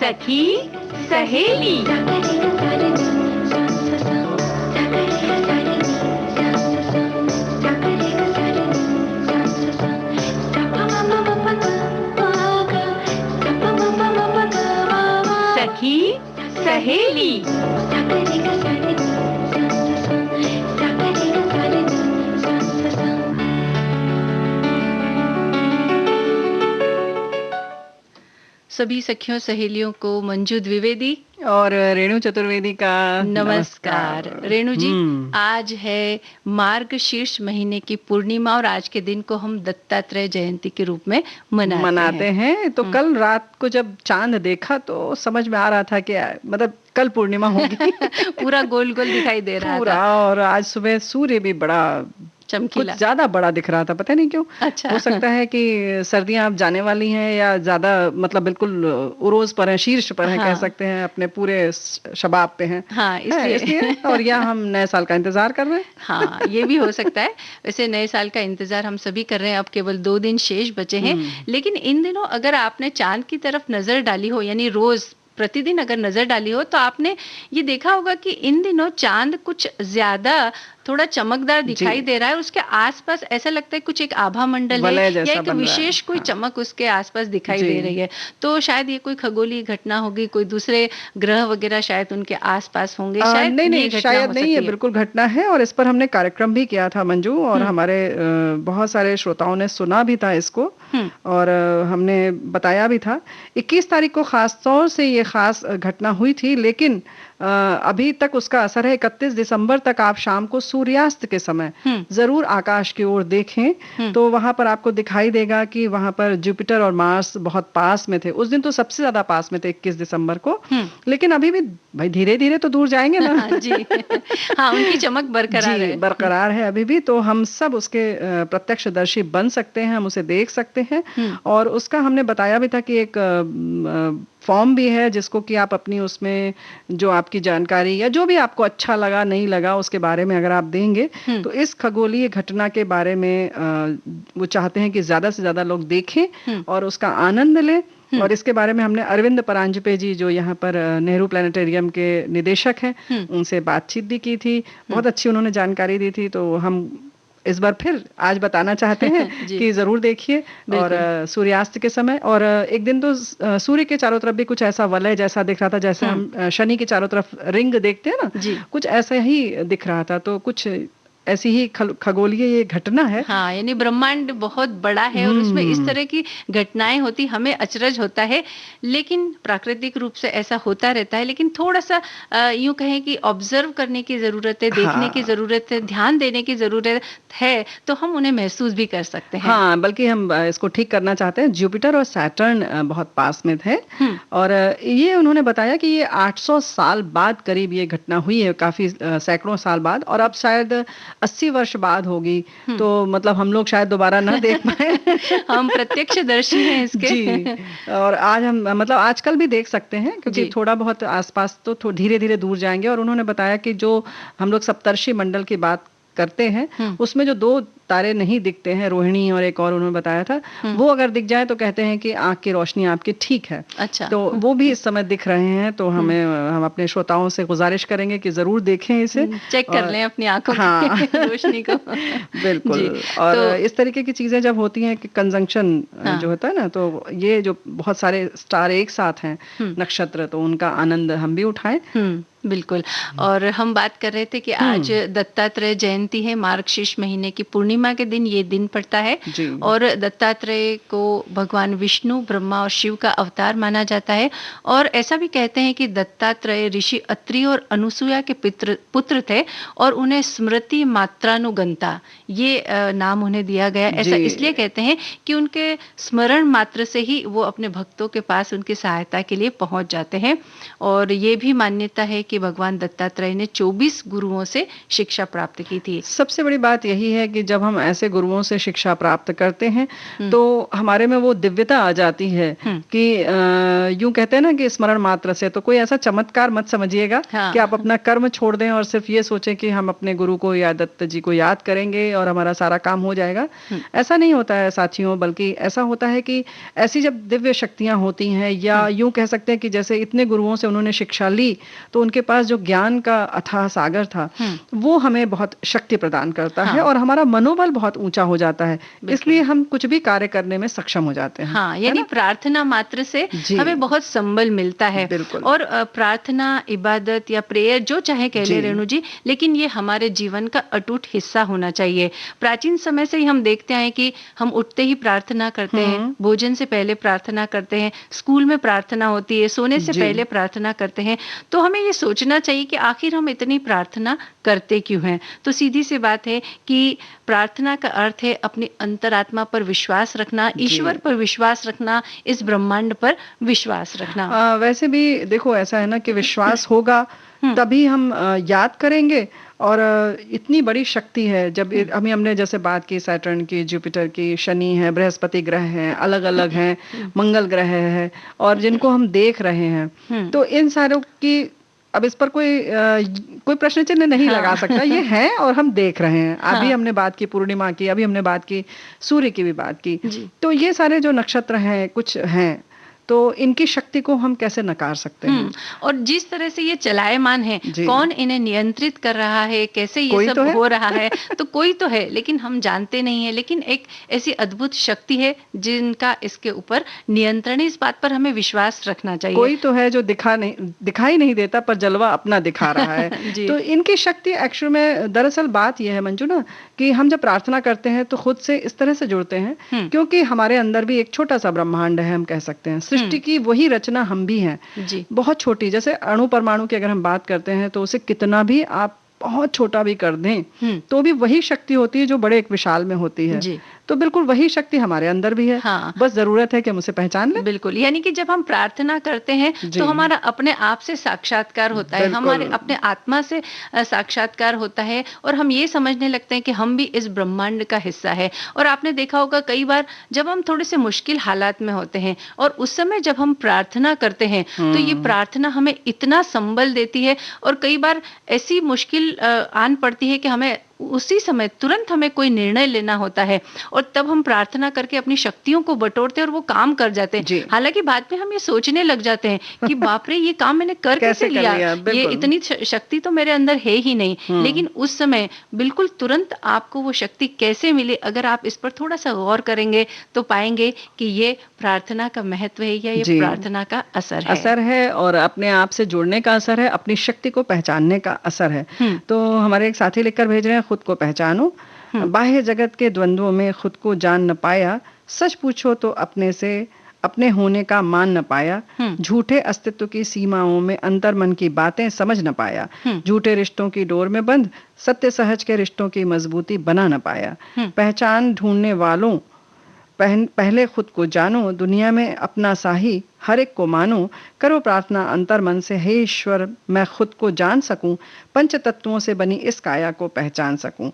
सखी सहेली। सखी सहेली। सभी सखियों सहेलियों को मंजू द्विवेदी और रेणु चतुर्वेदी का नमस्कार। रेणु जी, आज है मार्गशीर्ष महीने की पूर्णिमा और आज के दिन को हम दत्तात्रेय जयंती के रूप में मनाते हैं। तो कल रात को जब चांद देखा तो समझ में आ रहा था कि मतलब कल पूर्णिमा होगी। पूरा गोल गोल दिखाई दे रहा था। और आज सुबह सूर्य भी बड़ा चमकीला, कुछ ज्यादा बड़ा दिख रहा था, पता नहीं क्यों। अच्छा। हो सकता है कि सर्दियां अब जाने वाली हैं या ज्यादा मतलब बिल्कुल उरोज पर है, शीर्ष पर है, कह सकते हैं, अपने पूरे शबाब पे हैं। हाँ, इसलिए और यहाँ हम नए साल का इंतजार कर रहे हैं। हाँ, ये भी हो सकता है। वैसे नए साल का इंतजार हम सभी कर रहे हैं। अब केवल 2 दिन शेष बचे हैं, लेकिन इन दिनों अगर आपने चांद की तरफ नजर डाली हो, यानी रोज प्रतिदिन अगर नजर डाली हो, तो आपने ये देखा होगा कि इन दिनों चांद कुछ ज्यादा थोड़ा चमकदार दिखाई दे रहा है। उसके आसपास ऐसा लगता है कुछ एक आभा मंडल है या एक विशेष कोई चमक उसके आसपास दिखाई दे रही है। तो शायद ये कोई खगोलीय घटना होगी, कोई दूसरे ग्रह वगैरह शायद उनके आसपास होंगे। शायद नहीं, शायद नहीं, ये बिल्कुल घटना है और इस पर हमने कार्यक्रम भी किया था मंजू, और हमारे बहुत सारे श्रोताओं ने सुना भी था इसको, और हमने बताया भी था। 21 तारीख को खास तौर से ये खास घटना हुई थी, लेकिन अभी तक उसका असर है। 31 दिसंबर तक आप शाम को सूर्यास्त के समय जरूर आकाश की ओर देखें, तो वहां पर आपको दिखाई देगा कि वहां पर जुपिटर और मार्स बहुत पास में थे। उस दिन तो सबसे ज्यादा पास में थे 21 दिसंबर को, लेकिन अभी भी भाई धीरे धीरे तो दूर जाएंगे ना। जी। हाँ, उनकी चमक बरकरार है अभी भी, तो हम सब उसके प्रत्यक्षदर्शी बन सकते हैं, हम उसे देख सकते हैं। और उसका हमने बताया भी था कि एक फॉर्म भी है जिसको कि आप अपनी उसमें जो आपकी जानकारी या जो भी आपको अच्छा लगा नहीं लगा उसके बारे में अगर आप देंगे, तो इस खगोलीय घटना के बारे में वो चाहते हैं कि ज्यादा से ज्यादा लोग देखें और उसका आनंद लें। और इसके बारे में हमने अरविंद परांजपे जी, जो यहाँ पर नेहरू प्लानिटेरियम के निदेशक हैं, उनसे बातचीत भी की थी। बहुत अच्छी उन्होंने जानकारी दी थी, तो हम इस बार फिर आज बताना चाहते हैं कि जरूर देखिए। और सूर्यास्त के समय, और एक दिन तो सूर्य के चारों तरफ भी कुछ ऐसा वलय जैसा दिख रहा था, जैसे हम शनि के चारों तरफ रिंग देखते हैं ना, कुछ ऐसा ही दिख रहा था। तो कुछ ऐसी ही खगोलीय ये घटना है। हाँ, यानी ब्रह्मांड बहुत बड़ा है और उसमें इस तरह की घटनाएं होती, हमें अचरज होता है, लेकिन प्राकृतिक रूप से ऐसा होता रहता है। लेकिन थोड़ा सा यूं कहें कि ऑब्जर्व करने की जरूरत है, देखने की जरूरत है, ध्यान देने की जरूरत है, तो हम उन्हें महसूस भी कर सकते हैं। हाँ, बल्कि हम इसको ठीक करना चाहते हैं। जुपिटर और सैटर्न बहुत पास में थे, और ये उन्होंने बताया कि ये 800 साल बाद करीब ये घटना हुई है, काफी सैकड़ों साल बाद, और अब शायद 80 वर्ष बाद होगी। तो मतलब हम लोग शायद दोबारा ना देख पाए। हम प्रत्यक्षदर्शी हैं इसके। जी, और आज हम मतलब आजकल भी देख सकते हैं, क्योंकि थोड़ा बहुत आसपास तो धीरे धीरे दूर जाएंगे। और उन्होंने बताया कि जो हम लोग सप्तर्षि मंडल की बात करते हैं, उसमें जो 2 तारे नहीं दिखते हैं, रोहिणी और एक और उन्होंने बताया था, वो अगर दिख जाए तो कहते हैं कि आंख की रोशनी आपकी ठीक है। अच्छा। तो वो भी इस समय दिख रहे हैं। तो हम अपने श्रोताओं से गुजारिश करेंगे कि जरूर देखें इसे, चेक कर लें अपनी आंखों की रोशनी को। बिल्कुल। और तो इस तरीके की चीजें जब होती हैं कि कंजंक्शन जो होता है ना, तो ये जो बहुत सारे स्टार एक साथ हैं, नक्षत्र, तो उनका आनंद हम भी उठाएं। बिल्कुल। और हम बात कर रहे थे कि आज दत्तात्रेय जयंती है, मार्गशीर्ष महीने की पूर्णिमा के दिन ये दिन पड़ता है। और दत्तात्रेय को भगवान विष्णु, ब्रह्मा और शिव का अवतार माना जाता है। और ऐसा भी कहते हैं कि दत्तात्रेय ऋषि अत्रि और अनुसुईया के पुत्र थे, और उन्हें स्मृति मात्रानुगंता ये नाम उन्हें दिया गया। ऐसा इसलिए कहते हैं कि उनके स्मरण मात्र से ही वो अपने भक्तों के पास उनकी सहायता के लिए पहुंच जाते हैं। और ये भी मान्यता है कि भगवान दत्तात्रेय ने 24 गुरुओं से शिक्षा प्राप्त की थी। सबसे बड़ी बात यही है कि जब हम हम ऐसे गुरुओं से शिक्षा प्राप्त करते हैं तो हमारे में वो दिव्यता आ जाती है कि यूं कहते हैं ना कि स्मरण मात्र से, तो कोई ऐसा चमत्कार मत समझिएगा कि आप अपना कर्म छोड़ दें और सिर्फ ये सोचें कि हम अपने गुरु को या दत्त जी को याद करेंगे और हमारा सारा काम हो जाएगा। ऐसा नहीं होता है साथियों, बल्कि ऐसा होता है कि ऐसी जब दिव्य शक्तियां होती हैं, या यूं कह सकते हैं कि जैसे इतने गुरुओं से उन्होंने शिक्षा ली तो उनके पास जो ज्ञान का अथाह सागर था वो हमें बहुत शक्ति प्रदान करता है और हमारा मनोबल बहुत ऊंचा हो जाता है, इसलिए हम कुछ भी कार्य करने में सक्षम हो जाते हैं। हाँ, यानी प्रार्थना मात्र से हमें बहुत संबल मिलता है। और प्रार्थना, इबादत या प्रेयर जो चाहे कह ले रेणु जी, लेकिन ये हमारे जीवन का अटूट हिस्सा होना चाहिए। प्राचीन समय से ही हम देखते आए कि हम उठते ही प्रार्थना करते हैं, भोजन से पहले प्रार्थना करते हैं, स्कूल में प्रार्थना होती है, सोने से पहले प्रार्थना करते हैं। तो हमें ये सोचना चाहिए कि आखिर हम इतनी प्रार्थना करते क्यों हैं। तो सीधी सी बात है कि प्रार्थना का अर्थ है अपनी अंतरात्मा पर विश्वास रखना, ईश्वर पर विश्वास रखना, इस ब्रह्मांड पर विश्वास रखना। वैसे भी देखो ऐसा है ना कि विश्वास होगा तभी हम याद करेंगे, और इतनी बड़ी शक्ति है। जब हमने जैसे बात की सैटर्न की, जुपिटर की, शनि है, बृहस्पति ग्रह हैं, अलग अलग हैं, मंगल ग्रह है, और जिनको हम देख रहे हैं, तो इन सारों की अब इस पर कोई प्रश्न चिन्ह नहीं लगा सकता, ये है और हम देख रहे हैं। अभी हमने बात की पूर्णिमा की, अभी हमने बात की सूर्य की भी बात की, तो ये सारे जो नक्षत्र हैं कुछ हैं, तो इनकी शक्ति को हम कैसे नकार सकते हैं। और जिस तरह से ये चलायमान है, कौन इन्हें नियंत्रित कर रहा है, कैसे ये सब हो रहा है, तो कोई तो है लेकिन हम जानते नहीं है। लेकिन एक ऐसी अद्भुत शक्ति है जिनका इसके ऊपर नियंत्रण है। इस बात पर हमें विश्वास रखना चाहिए। कोई तो है जो दिखाई नहीं देता पर जलवा अपना दिखा रहा है। तो इनकी शक्ति एक्चुअल में, दरअसल बात यह है मंजू ना, कि हम जब प्रार्थना करते हैं तो खुद से इस तरह से जुड़ते हैं, क्योंकि हमारे अंदर भी एक छोटा सा ब्रह्मांड है, हम कह सकते हैं। सृष्टि की वही रचना हम भी हैं, बहुत छोटी। जैसे अणु परमाणु की अगर हम बात करते हैं तो उसे कितना भी आप बहुत छोटा भी कर दें तो भी वही शक्ति होती है जो बड़े एक विशाल में होती है। तो बिल्कुल वही शक्ति हमारे अंदर भी है। बस जरूरत है कि हम उसे पहचान लें। बिल्कुल, यानी कि जब हम प्रार्थना करते हैं तो हमारा अपने आप से साक्षात्कार होता है, हमारे अपने आत्मा से साक्षात्कार होता है, और हम ये समझने लगते हैं कि हम भी इस ब्रह्मांड का हिस्सा है। और आपने देखा होगा कई बार जब हम थोड़े से मुश्किल हालात में होते हैं और उस समय जब हम प्रार्थना करते हैं तो ये प्रार्थना हमें इतना संबल देती है, और कई बार ऐसी मुश्किल आन पड़ती है कि हमें उसी समय तुरंत हमें कोई निर्णय लेना होता है, और तब हम प्रार्थना करके अपनी शक्तियों को बटोरते हैं और वो काम कर जाते हैं। हालांकि बाद में हम ये सोचने लग जाते हैं कि बाप रे, ये काम मैंने कैसे लिया? ये इतनी शक्ति तो मेरे अंदर है ही नहीं। लेकिन उस समय बिल्कुल तुरंत आपको वो शक्ति कैसे मिली, अगर आप इस पर थोड़ा सा गौर करेंगे तो पाएंगे कि ये प्रार्थना का महत्व है, या ये प्रार्थना का असर है, और अपने आप से जुड़ने का असर है, अपनी शक्ति को पहचानने का असर है। तो हमारे एक साथी लिखकर भेज रहे हैं, खुद को पहचानो, बाह्य जगत के द्वंद्वों में खुद को जान न पाया, सच पूछो तो अपने से अपने होने का मान न पाया, झूठे अस्तित्व की सीमाओं में अंतर्मन की बातें समझ न पाया, झूठे रिश्तों की डोर में बंद सत्य सहज के रिश्तों की मजबूती बना न पाया। पहचान ढूंढने वालों पहले खुद को जानो, दुनिया में अपना साही हर एक को मानो, करो प्रार्थना अंतर मन से, हे ईश्वर मैं खुद को जान सकूं, पंच तत्वों से बनी इस काया को पहचान सकूं,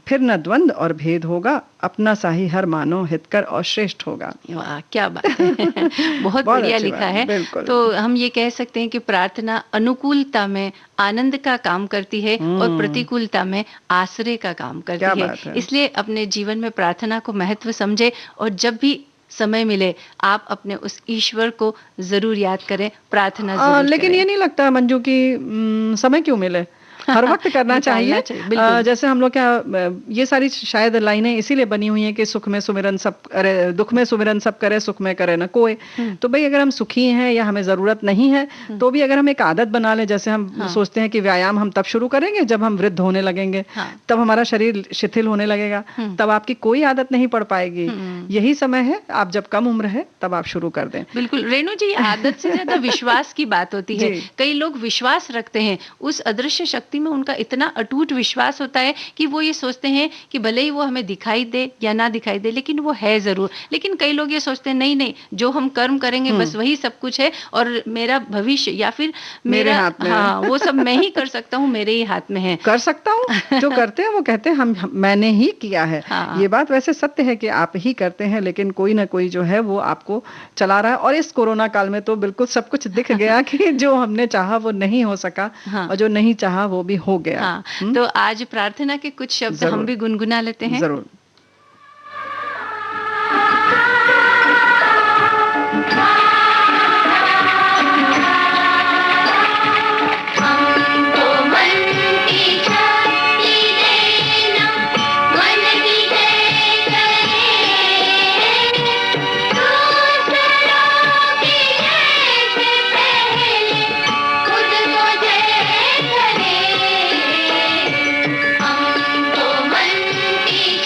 फिर न द्वंद और भेद होगा, अपना साही हर मानो हितकर और श्रेष्ठ होगा। वाह, क्या बात है। बहुत बढ़िया लिखा है। तो हम ये कह सकते हैं कि प्रार्थना अनुकूलता में आनंद का काम करती है और प्रतिकूलता में आश्रय का काम करती है। इसलिए अपने जीवन में प्रार्थना को महत्व समझे, और जब भी समय मिले आप अपने उस ईश्वर को जरूर याद करें, प्रार्थना जरूर लेकिन करें। ये नहीं लगता मंजू की समय क्यों मिले, हर वक्त करना चाहिए। जैसे हम लोग क्या, ये सारी शायद लाइनें इसीलिए बनी हुई हैं कि सुख में सुमिरन सब करे, दुख में सुमिरन सब करे, सुख में करे न कोई। तो भाई अगर हम सुखी हैं या हमें जरूरत नहीं है तो भी अगर हम एक आदत बना लें, जैसे हम सोचते हैं कि व्यायाम हम तब शुरू करेंगे जब हम वृद्ध होने लगेंगे, तब हमारा शरीर शिथिल होने लगेगा, तब आपकी कोई आदत नहीं पड़ पाएगी। यही समय है, आप जब कम उम्र है तब आप शुरू कर दें। बिल्कुल रेणु जी, आदत से ज्यादा विश्वास की बात होती है। कई लोग विश्वास रखते हैं उस अदृश्य शक्ति भक्ति में उनका इतना अटूट विश्वास होता है कि वो ये सोचते हैं कि भले ही वो हमें दिखाई दे या ना दिखाई दे, लेकिन वो है ज़रूर। लेकिन कई लोग ये सोचते हैं नहीं, नहीं, जो हम कर्म करेंगे बस वही सब कुछ है और मेरा भविष्य या फिर मेरे हाथ में हाँ, वो सब मैं ही कर सकता हूँ, मेरे ही हाथ में है। कर सकता हूँ, जो करते हैं वो कहते हैं मैंने ही किया है। हाँ। ये बात वैसे सत्य है कि आप ही करते हैं, लेकिन कोई ना कोई जो है वो आपको चला रहा है। और इस कोरोना काल में तो बिल्कुल सब कुछ दिख गया कि जो हमने चाहा वो नहीं हो सका, और जो नहीं चाहा वो भी हो गया। तो आज प्रार्थना के कुछ शब्द हम भी गुनगुना लेते हैं। जरूर। मन की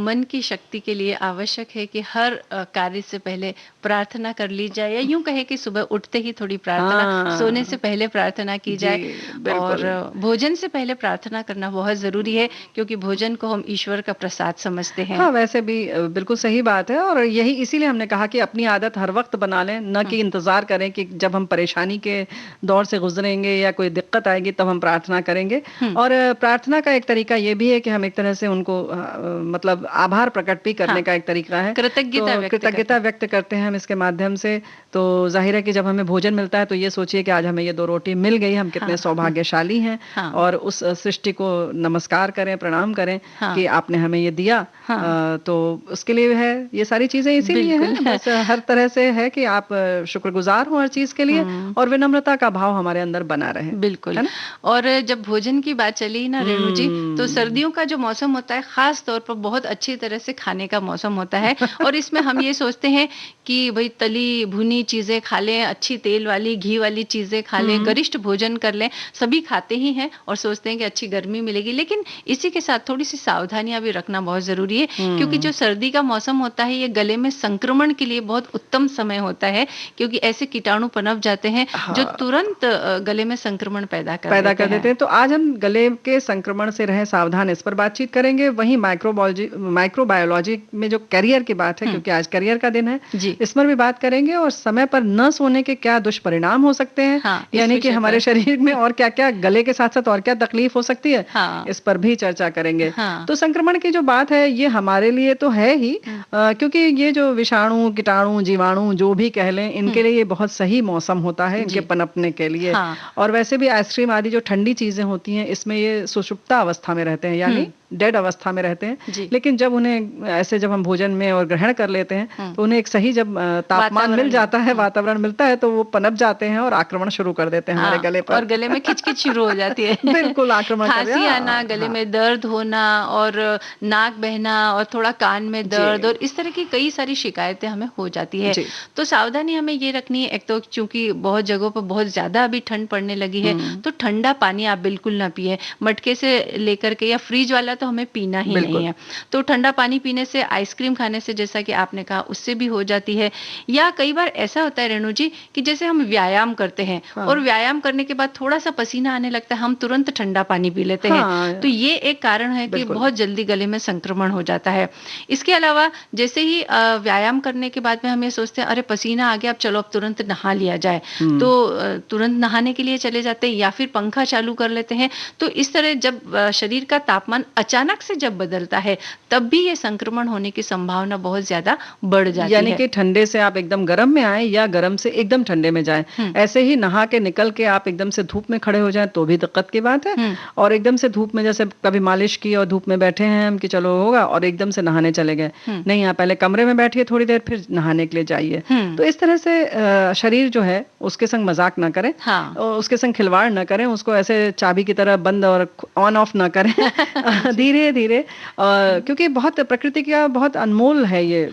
मन की शक्ति के लिए आवश्यक है कि हर कार्य से पहले प्रार्थना कर ली जाए, या यूं कहे कि सुबह उठते ही थोड़ी प्रार्थना, सोने से पहले प्रार्थना की जाए, और भोजन से पहले प्रार्थना करना बहुत जरूरी है, क्योंकि भोजन को हम ईश्वर का प्रसाद समझते हैं। हाँ, वैसे भी बिल्कुल सही बात है, और यही इसीलिए हमने कहा कि अपनी आदत हर वक्त बना लें, न कि इंतजार करें कि जब हम परेशानी के दौर से गुजरेंगे या कोई दिक्कत आएगी तब हम प्रार्थना करेंगे। और प्रार्थना का एक तरीका ये भी है कि हम एक तरह से उनको मतलब आभार प्रकट भी करने का एक तरीका है, कृतज्ञता व्यक्त करते हैं हम इसके माध्यम से। तो जाहिर है कि जब हमें भोजन मिलता है तो ये सोचिए कि आज हमें ये 2 रोटी मिल गई, हम कितने सौभाग्यशाली हैं, और उस सृष्टि को नमस्कार करें, प्रणाम करें कि आपने हमें ये दिया। तो उसके लिए है ये सारी चीजें, इसीलिए है बस हर तरह से है कि आप शुक्रगुजार हो हर चीज के लिए, और विनम्रता का भाव हमारे अंदर बना रहे। बिल्कुल। और जब भोजन की बात चली ना रेणु जी, तो सर्दियों का जो मौसम होता है खास तौर पर बहुत अच्छी तरह से खाने का मौसम होता है, और इसमें हम ये सोचते हैं कि भाई तली भुनी चीजें खा लें, अच्छी तेल वाली घी वाली चीजें खा लें, गरिष्ठ भोजन कर लें, सभी खाते ही हैं और सोचते हैं कि अच्छी गर्मी मिलेगी। लेकिन इसी के साथ थोड़ी सी सावधानियां भी रखना बहुत जरूरी है, क्योंकि जो सर्दी का मौसम होता है ये गले में संक्रमण के लिए बहुत उत्तम समय होता है, क्योंकि ऐसे कीटाणु पनप जाते हैं जो तुरंत गले में संक्रमण पैदा कर देते हैं। तो आज हम गले के संक्रमण से रहें सावधान, इस पर बातचीत करेंगे। वहीं माइक्रोबायोलॉजी में जो कैरियर की बात है, क्योंकि आज कैरियर का दिन है, इस पर भी बात करेंगे, और समय पर न सोने के क्या दुष्परिणाम हो सकते हैं, यानी कि हमारे शरीर में और क्या क्या, गले के साथ साथ और क्या तकलीफ हो सकती है, इस पर भी चर्चा करेंगे। तो संक्रमण की जो बात है ये हमारे लिए तो है ही, क्योंकि ये जो विषाणु, कीटाणु, जीवाणु जो भी कह लें, इनके लिए ये बहुत सही मौसम होता है इनके पनपने के लिए। और वैसे भी आइसक्रीम आदि जो ठंडी चीजें होती हैं, इसमें ये सुषुप्ता अवस्था में रहते हैं, यानी डेड अवस्था में रहते हैं। लेकिन जब उन्हें ऐसे जब हम भोजन में और ग्रहण कर लेते हैं तो उन्हें एक सही जब तापमान मिल जाता है, वातावरण मिलता है, तो वो पनप जाते हैं और आक्रमण शुरू कर देते हैं हमारे गले पर, और गले में खिचखिच शुरू हो जाती है। बिल्कुल, आक्रमण, खांसी आना, गले में दर्द होना, और नाक बहना, और थोड़ा कान में दर्द, और इस तरह की कई सारी शिकायतें हमें हो जाती है। तो सावधानी हमें ये रखनी है, एक तो चूंकि बहुत जगहों पर बहुत ज्यादा अभी ठंड पड़ने लगी है, तो ठंडा पानी आप बिल्कुल ना पिए, मटके से लेकर के, या फ्रिज वाला तो हमें पीना ही नहीं है। तो ठंडा पानी पीने से, आइसक्रीम खाने से, जैसा कि आपने कहा, उससे भी हो जाती है। या कई बार ऐसा होता है रेणु जी कि जैसे हम व्यायाम करते हैं, और व्यायाम करने के बाद थोड़ा सा पसीना आने लगता है, हम तुरंत ठंडा पानी पी लेते हैं, तो ये एक कारण है कि बहुत जल्दी गले में संक्रमण हो जाता है। इसके अलावा जैसे ही व्यायाम करने के बाद में हम ये सोचते हैं अरे पसीना आ गया, अब चलो अब तुरंत नहा लिया जाए, तो तुरंत नहाने के लिए चले जाते हैं, या फिर पंखा चालू कर लेते हैं। तो इस तरह जब शरीर का तापमान अचानक से जब बदलता है, तब भी ये संक्रमण होने की संभावना बहुत ज्यादा बढ़ जाती है। यानी कि ठंडे से आप एकदम गर्म में आए, या गर्म से एकदम ठंडे में जाएं। ऐसे ही नहा के निकल के आप एकदम से धूप में खड़े हो जाएं तो भी दिक्कत की बात है, और एकदम से धूप में, जैसे कभी मालिश की और धूप में बैठे हैं हम कि चलो होगा, और एकदम से नहाने चले गए, नहीं, आप पहले कमरे में बैठिए थोड़ी देर, फिर नहाने के लिए जाइए। तो इस तरह से शरीर जो है उसके संग मजाक ना करें, और उसके संग खिलवाड़ ना करें, उसको ऐसे चाबी की तरह बंद और ऑन ऑफ ना करें, धीरे धीरे, क्योंकि बहुत प्रकृति का बहुत अनमोल है ये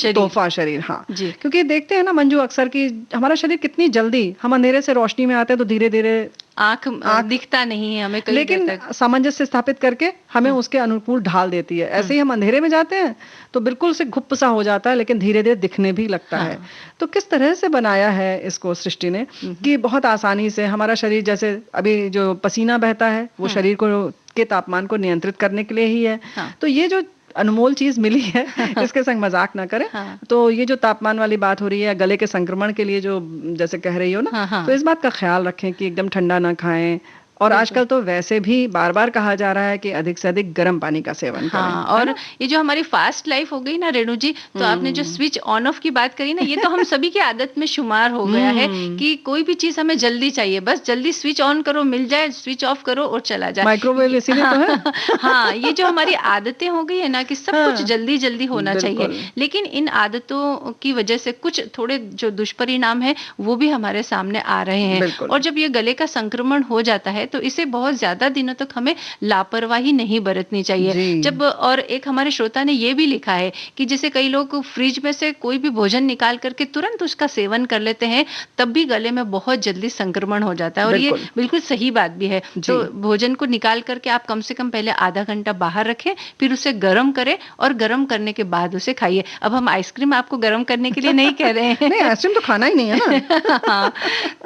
तोहफा शरीर। क्योंकि देखते हैं ना मंजू अक्सर कि हमारा शरीर कितनी जल्दी, हम अंधेरे से रोशनी में आते हैं तो धीरे धीरे आंख दिखता नहीं है हमें, लेकिन सामंजस्य स्थापित करके हमें उसके अनुकूल ढाल देती है। ऐसे ही हम अंधेरे में जाते हैं तो बिल्कुल से घुप सा हो जाता है, लेकिन धीरे धीरे दिखने भी लगता है। तो किस तरह से बनाया है इसको सृष्टि ने कि बहुत आसानी से हमारा शरीर, जैसे अभी जो पसीना बहता है वो शरीर को के तापमान को नियंत्रित करने के लिए ही है। तो ये जो अनमोल चीज मिली है इसके संग मजाक ना करें। तो ये जो तापमान वाली बात हो रही है, गले के संक्रमण के लिए जो जैसे कह रही हो ना, तो इस बात का ख्याल रखें कि एकदम ठंडा ना खाएं, और आजकल तो वैसे भी बार बार कहा जा रहा है कि अधिक से अधिक गर्म पानी का सेवन करें। और ये जो हमारी फास्ट लाइफ हो गई ना रेणु जी, तो आपने जो स्विच ऑन ऑफ की बात करी ना, ये तो हम सभी की आदत में शुमार हो गया है कि कोई भी चीज हमें जल्दी चाहिए, बस जल्दी स्विच ऑन करो, मिल जाए, स्विच ऑफ करो और चला जाए। माइक्रोवेव इसीलिए तो है। हाँ, ये जो हमारी आदतें हो गई है ना कि सब कुछ जल्दी जल्दी होना चाहिए, लेकिन इन आदतों की वजह से कुछ थोड़े जो दुष्परिणाम है वो भी हमारे सामने आ रहे हैं। और जब ये गले का संक्रमण हो जाता है तो इसे बहुत ज्यादा दिनों तक हमें लापरवाही नहीं बरतनी चाहिए। जब और एक हमारे श्रोता ने ये भी लिखा है कि जैसे कई लोग फ्रिज में से कोई भी भोजन निकाल करके तुरंत उसका सेवन कर लेते हैं, तब भी गले में बहुत जल्दी संक्रमण हो जाता है, और ये बिल्कुल सही बात भी है। तो भोजन को निकाल करके आप कम से कम पहले आधा घंटा बाहर रखें, फिर उसे गर्म करें और गर्म करने के बाद उसे खाइए। अब हम आइसक्रीम आपको गर्म करने के लिए नहीं कह रहे हैं। नहीं, आइसक्रीम तो खाना ही नहीं है ना। हाँ,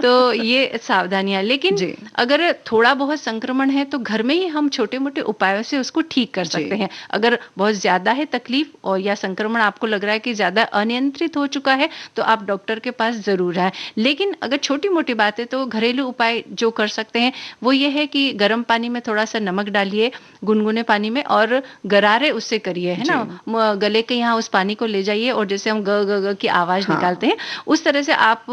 तो ये सावधानियां। लेकिन अगर थोड़ा बहुत संक्रमण है तो घर में ही हम छोटे मोटे उपायों से उसको ठीक कर सकते हैं। अगर बहुत ज्यादा है तकलीफ और या संक्रमण आपको लग रहा है कि ज्यादा अनियंत्रित हो चुका है, तो आप डॉक्टर के पास जरूर आए। लेकिन अगर छोटी मोटी बात है तो घरेलू उपाय जो कर सकते हैं वो ये है कि गर्म पानी में थोड़ा सा नमक डालिए, गुनगुने पानी में, और गरारे उससे करिए, है ना, गले के यहाँ उस पानी को ले जाइए और जैसे हम ग ग ग की आवाज निकालते हैं उस तरह से आप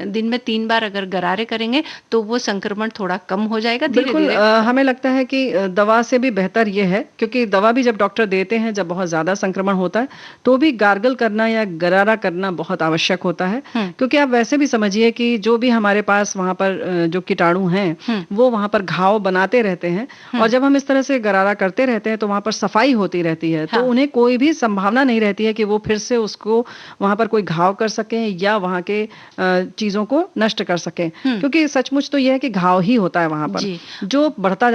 दिन में 3 बार अगर गरारे करेंगे तो वो संक्रमण थोड़ा कम हो जाएगा धीरे-धीरे। हमें लगता है कि दवा से भी बेहतर ये है, क्योंकि दवा भी जब डॉक्टर देते हैं जब बहुत ज्यादा संक्रमण होता है तो भी गार्गल करना या गरारा करना बहुत आवश्यक होता है। क्योंकि आप वैसे भी समझिए कि जो भी हमारे पास वहां पर जो कीटाणु हैं वो वहां पर घाव बनाते रहते हैं, और जब हम इस तरह से गरारा करते रहते हैं तो वहां पर सफाई होती रहती है, तो उन्हें कोई भी संभावना नहीं रहती है कि वो फिर से उसको वहां पर कोई घाव कर सके या वहां के चीजों को नष्ट कर सके। क्योंकि सचमुच तो यह है कि घाव ही होता है वहां पर, जो बढ़ता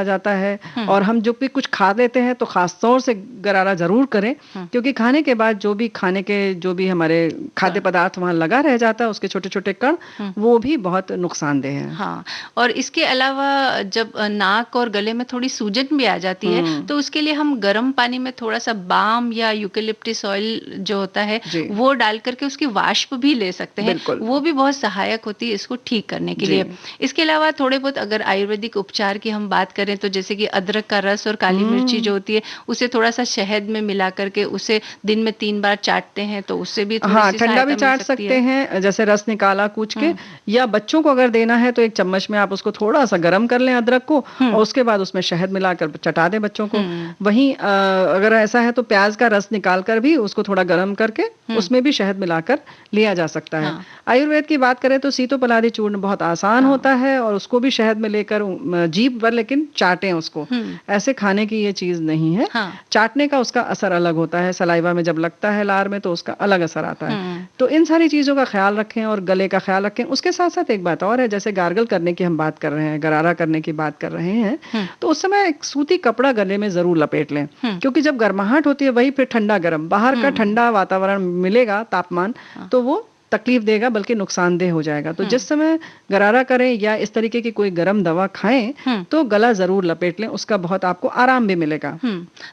जाता है। और हम जो भी कुछ खा लेते हैं तो खास तौर से गरारा जरूर करें, क्योंकि खाने के बाद जो भी हमारे खाद्य पदार्थ वहां लगा रह जाता है, उसके छोटे छोटे कण, वो भी बहुत नुकसानदेह है। हाँ, और इसके अलावा जब नाक और गले में थोड़ी सूजन भी आ जाती है तो उसके लिए हम गर्म पानी में थोड़ा सा बाम या यूकेलिप्टस ऑयल जो होता है वो डाल करके उसकी वाष्प भी ले सकते हैं, वो भी बहुत सहायक होती है इसको ठीक करने के लिए। इसके अलावा थोड़े बहुत अगर आयुर्वेदिक उपचार की हम बात करें तो जैसे कि अदरक का रस और काली मिर्ची जो होती है उसे थोड़ा सा शहद में मिला करके उसे दिन में 3 बार चाटते हैं तो उससे भी थोड़ी सी ठंडा भी चाट सकते हैं, जैसे रस निकाला कूच के, या बच्चों को अगर देना है तो एक चम्मच में आप उसको थोड़ा सा गर्म कर लें अदरक को, और उसके बाद उसमें शहद मिलाकर चटा दें बच्चों को। वहीं अगर ऐसा है तो प्याज का रस निकाल कर भी उसको थोड़ा गर्म करके उसमें भी शहद मिलाकर लिया जा सकता है। आयुर्वेद की बात करें तो सीतोपलादी चूर्ण बहुत आसान होता है, और उसको भी शहद में लेकर जीभ पर लेकिन चाटें उसको, ऐसे खाने की ये चीज नहीं है। चाटने का उसका असर अलग होता है, सलाइवा में जब लगता है लार में तो उसका अलग असर आता है। तो इन सारी चीजों का ख्याल रखें और गले का ख्याल रखें। उसके साथ साथ एक बात और है, जैसे गार्गल करने की हम बात कर रहे हैं, गरारा करने की बात कर रहे हैं, तो उस समय एक सूती कपड़ा गले में जरूर लपेट लें, क्योंकि जब गर्माहट होती है वही फिर ठंडा गर्म बाहर का ठंडा वातावरण मिलेगा, तापमान, तो वो तकलीफ देगा बल्कि नुकसानदेह हो जाएगा। तो जिस समय गरारा करें या इस तरीके की कोई गर्म दवा खाएं तो गला जरूर लपेट लें, उसका बहुत आपको आराम भी मिलेगा।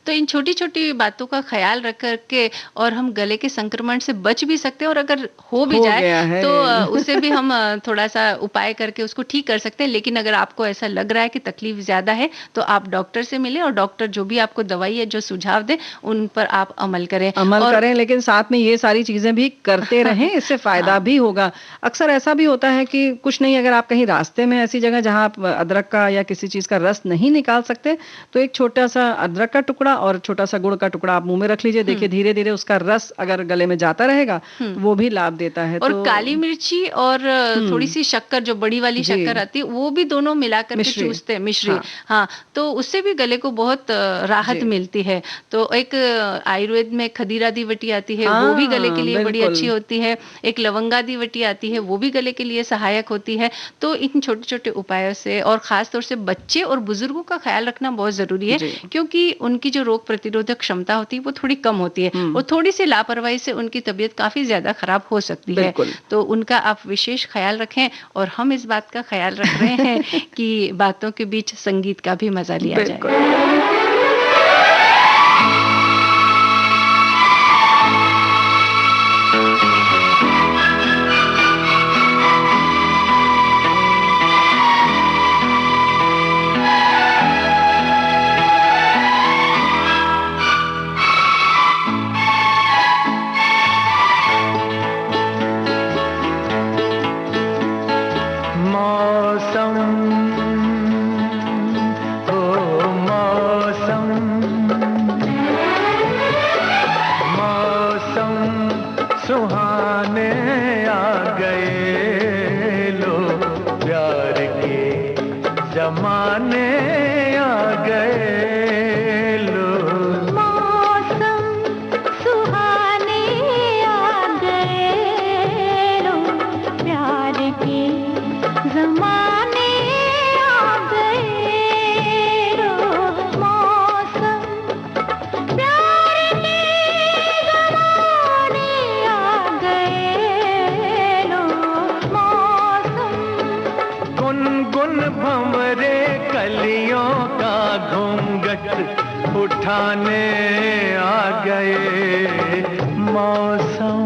तो इन छोटी छोटी बातों का ख्याल रख करके और हम गले के संक्रमण से बच भी सकते हैं, और अगर हो भी जाए तो उसे भी हम थोड़ा सा उपाय करके उसको ठीक कर सकते हैं। लेकिन अगर आपको ऐसा लग रहा है कि तकलीफ ज्यादा है तो आप डॉक्टर से मिलें, और डॉक्टर जो भी आपको दवाई है जो सुझाव दे उन पर आप अमल करें। लेकिन साथ में ये सारी चीजें भी करते रहें, इससे फायदा भी होगा। अक्सर ऐसा भी होता है कि कुछ नहीं, अगर आप कहीं रास्ते में ऐसी जगह जहां आप अदरक का या किसी चीज का रस नहीं निकाल सकते तो एक छोटा सा अदरक का टुकड़ा और छोटा सा गुड़ का टुकड़ा आप मुंह में रख लीजिए। देखिए धीरे धीरे उसका रस अगर गले में जाता रहेगा वो भी लाभ देता है। और काली मिर्ची और थोड़ी सी शक्कर, जो बड़ी वाली शक्कर आती है, वो भी दोनों मिलाकर के चूसते हैं, मिश्री। हाँ, तो उससे भी गले को बहुत राहत मिलती है। तो एक आयुर्वेद में खदीरा दीवटी आती है, वो भी गले के लिए बड़ी अच्छी होती है। एक लवंगा दीवटी आती है, वो भी गले के लिए सहायक होती है। तो इन छोटे छोटे उपायों से, और खास तौर से बच्चे और बुजुर्गों का ख्याल रखना बहुत जरूरी है, क्योंकि उनकी जो रोग प्रतिरोधक क्षमता होती है वो थोड़ी कम होती है, और थोड़ी सी लापरवाही से उनकी तबीयत काफी ज्यादा खराब हो सकती है। तो उनका आप विशेष ख्याल रखें, और हम इस बात का ख्याल रख रहे हैं कि बातों के बीच संगीत का भी मजा लिया जाए। मौसम घूंघट उठाने आ गए मौसम।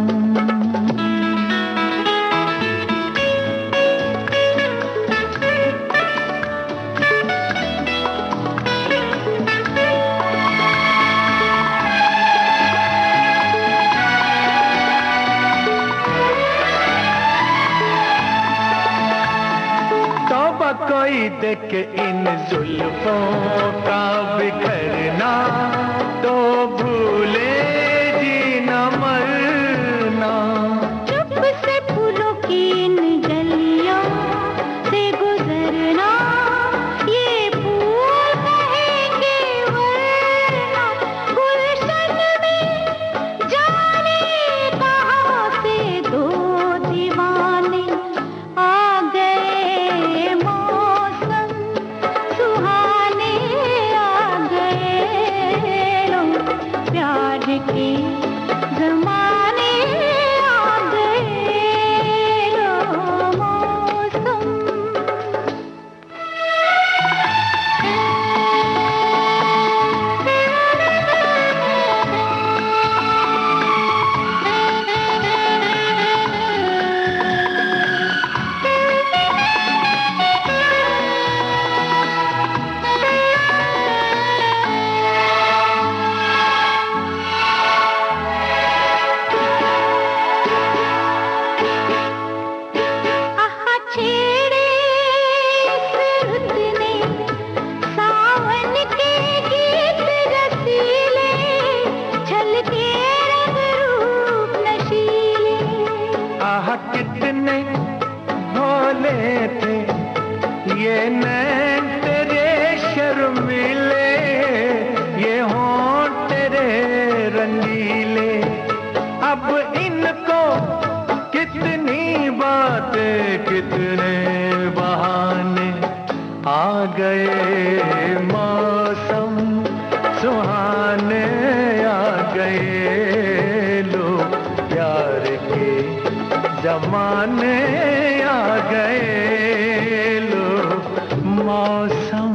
कोई देख इन जुल्फों का बिखरना तो भूले जीना मरना। चुप से फूलों की इन गलियों से गुजरना, ये फूल कहेंगे वरना। गुलशन में जाने कहाँ से दो दीवाने आ गए। कितने भोले थे ये नैन तेरे शर्मीले, ये होंठ तेरे रंगीले। अब इनको कितनी बातें कितने बहाने आ गए मौसम सुहाने आ गए। लोग प्यार के जमाने आ गए। लो मौसम।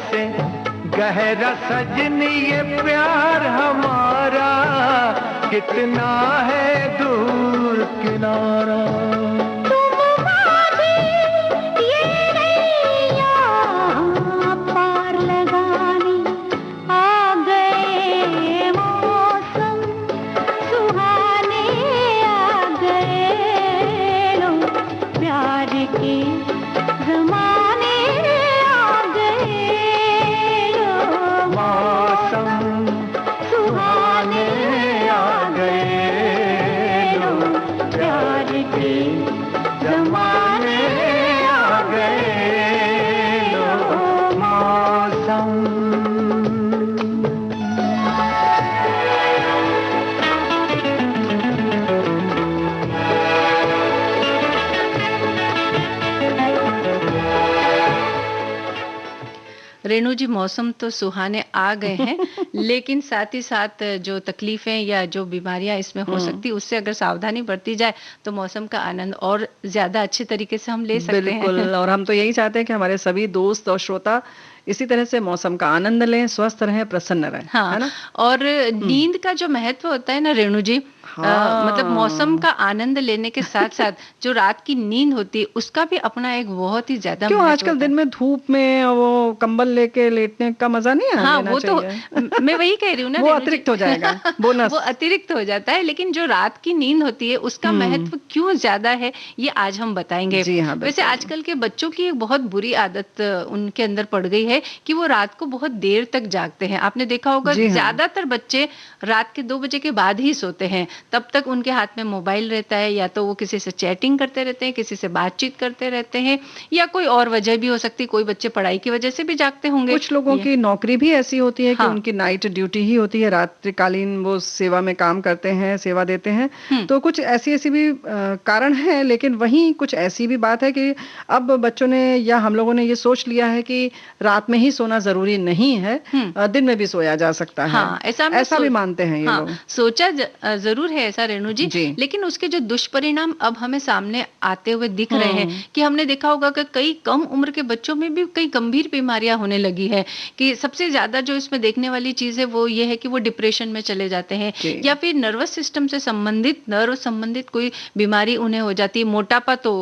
से गहरा सजनी ये प्यार हमारा, कितना है दूर किनारा। रेणु जी, मौसम तो सुहाने आ गए हैं लेकिन साथ ही साथ जो तकलीफें या जो बीमारियां इसमें हो सकती है, उससे अगर सावधानी बरती जाए तो मौसम का आनंद और ज्यादा अच्छे तरीके से हम ले सकते हैं। बिल्कुल, और हम तो यही चाहते हैं कि हमारे सभी दोस्त और श्रोता इसी तरह से मौसम का आनंद लें, स्वस्थ रहें, प्रसन्न रहें, हाँ, है ना? और नींद का जो महत्व होता है ना रेणु जी, मतलब मौसम का आनंद लेने के साथ साथ जो रात की नींद होती है उसका भी अपना एक बहुत ही ज्यादा क्यों महत्व आजकल होता है। दिन में धूप में वो कंबल लेके लेटने का मजा नहीं हाँ, लेना वो तो चाहिए? मैं वही कह रही हूँ ना वो रेणु जी। अतिरिक्त हो जाएगा, बोनस। वो अतिरिक्त हो जाता है, लेकिन जो रात की नींद होती है उसका महत्व क्यों ज्यादा है ये आज हम बताएंगे। जी हाँ, वैसे बिल्कुल। आजकल के बच्चों की एक बहुत बुरी आदत उनके अंदर पड़ गई है कि वो रात को बहुत देर तक जागते हैं। आपने देखा होगा जी हाँ। ज्यादातर बच्चे रात के 2 बजे के बाद ही सोते हैं। तब तक उनके हाथ में मोबाइल रहता है, या तो वो किसी से चैटिंग करते रहते हैं, किसी से बातचीत करते रहते हैं, या कोई और वजह भी हो सकती है। कोई बच्चे पढ़ाई की वजह से भी जागते होंगे। कुछ लोगों की नौकरी भी ऐसी होती है कि हाँ। उनकी नाइट ड्यूटी ही होती है, रात्रिकालीन वो सेवा में काम करते हैं, सेवा देते हैं। तो कुछ ऐसी भी कारण है, लेकिन वहीं कुछ ऐसी भी बात है कि अब बच्चों ने या हम लोगों ने ये सोच लिया है कि रात में ही सोना जरूरी नहीं है, दिन में भी सोया जा सकता है। हाँ, ऐसा भी मानते हैं ये लोग। सोचा जरूर है ऐसा रेणु जी, लेकिन उसके जो दुष्परिणाम अब हमें सामने आते हुए दिख रहे हैं कि हमने देखा होगा कि कई कम उम्र के बच्चों में भी कई गंभीर बीमारियां होने लगी है। कि सबसे ज्यादा जो इसमें देखने वाली चीज है वो ये है कि वो डिप्रेशन में चले जाते हैं, या फिर नर्वस सिस्टम से नर्व संबंधित कोई बीमारी उन्हें हो जाती है। मोटापा तो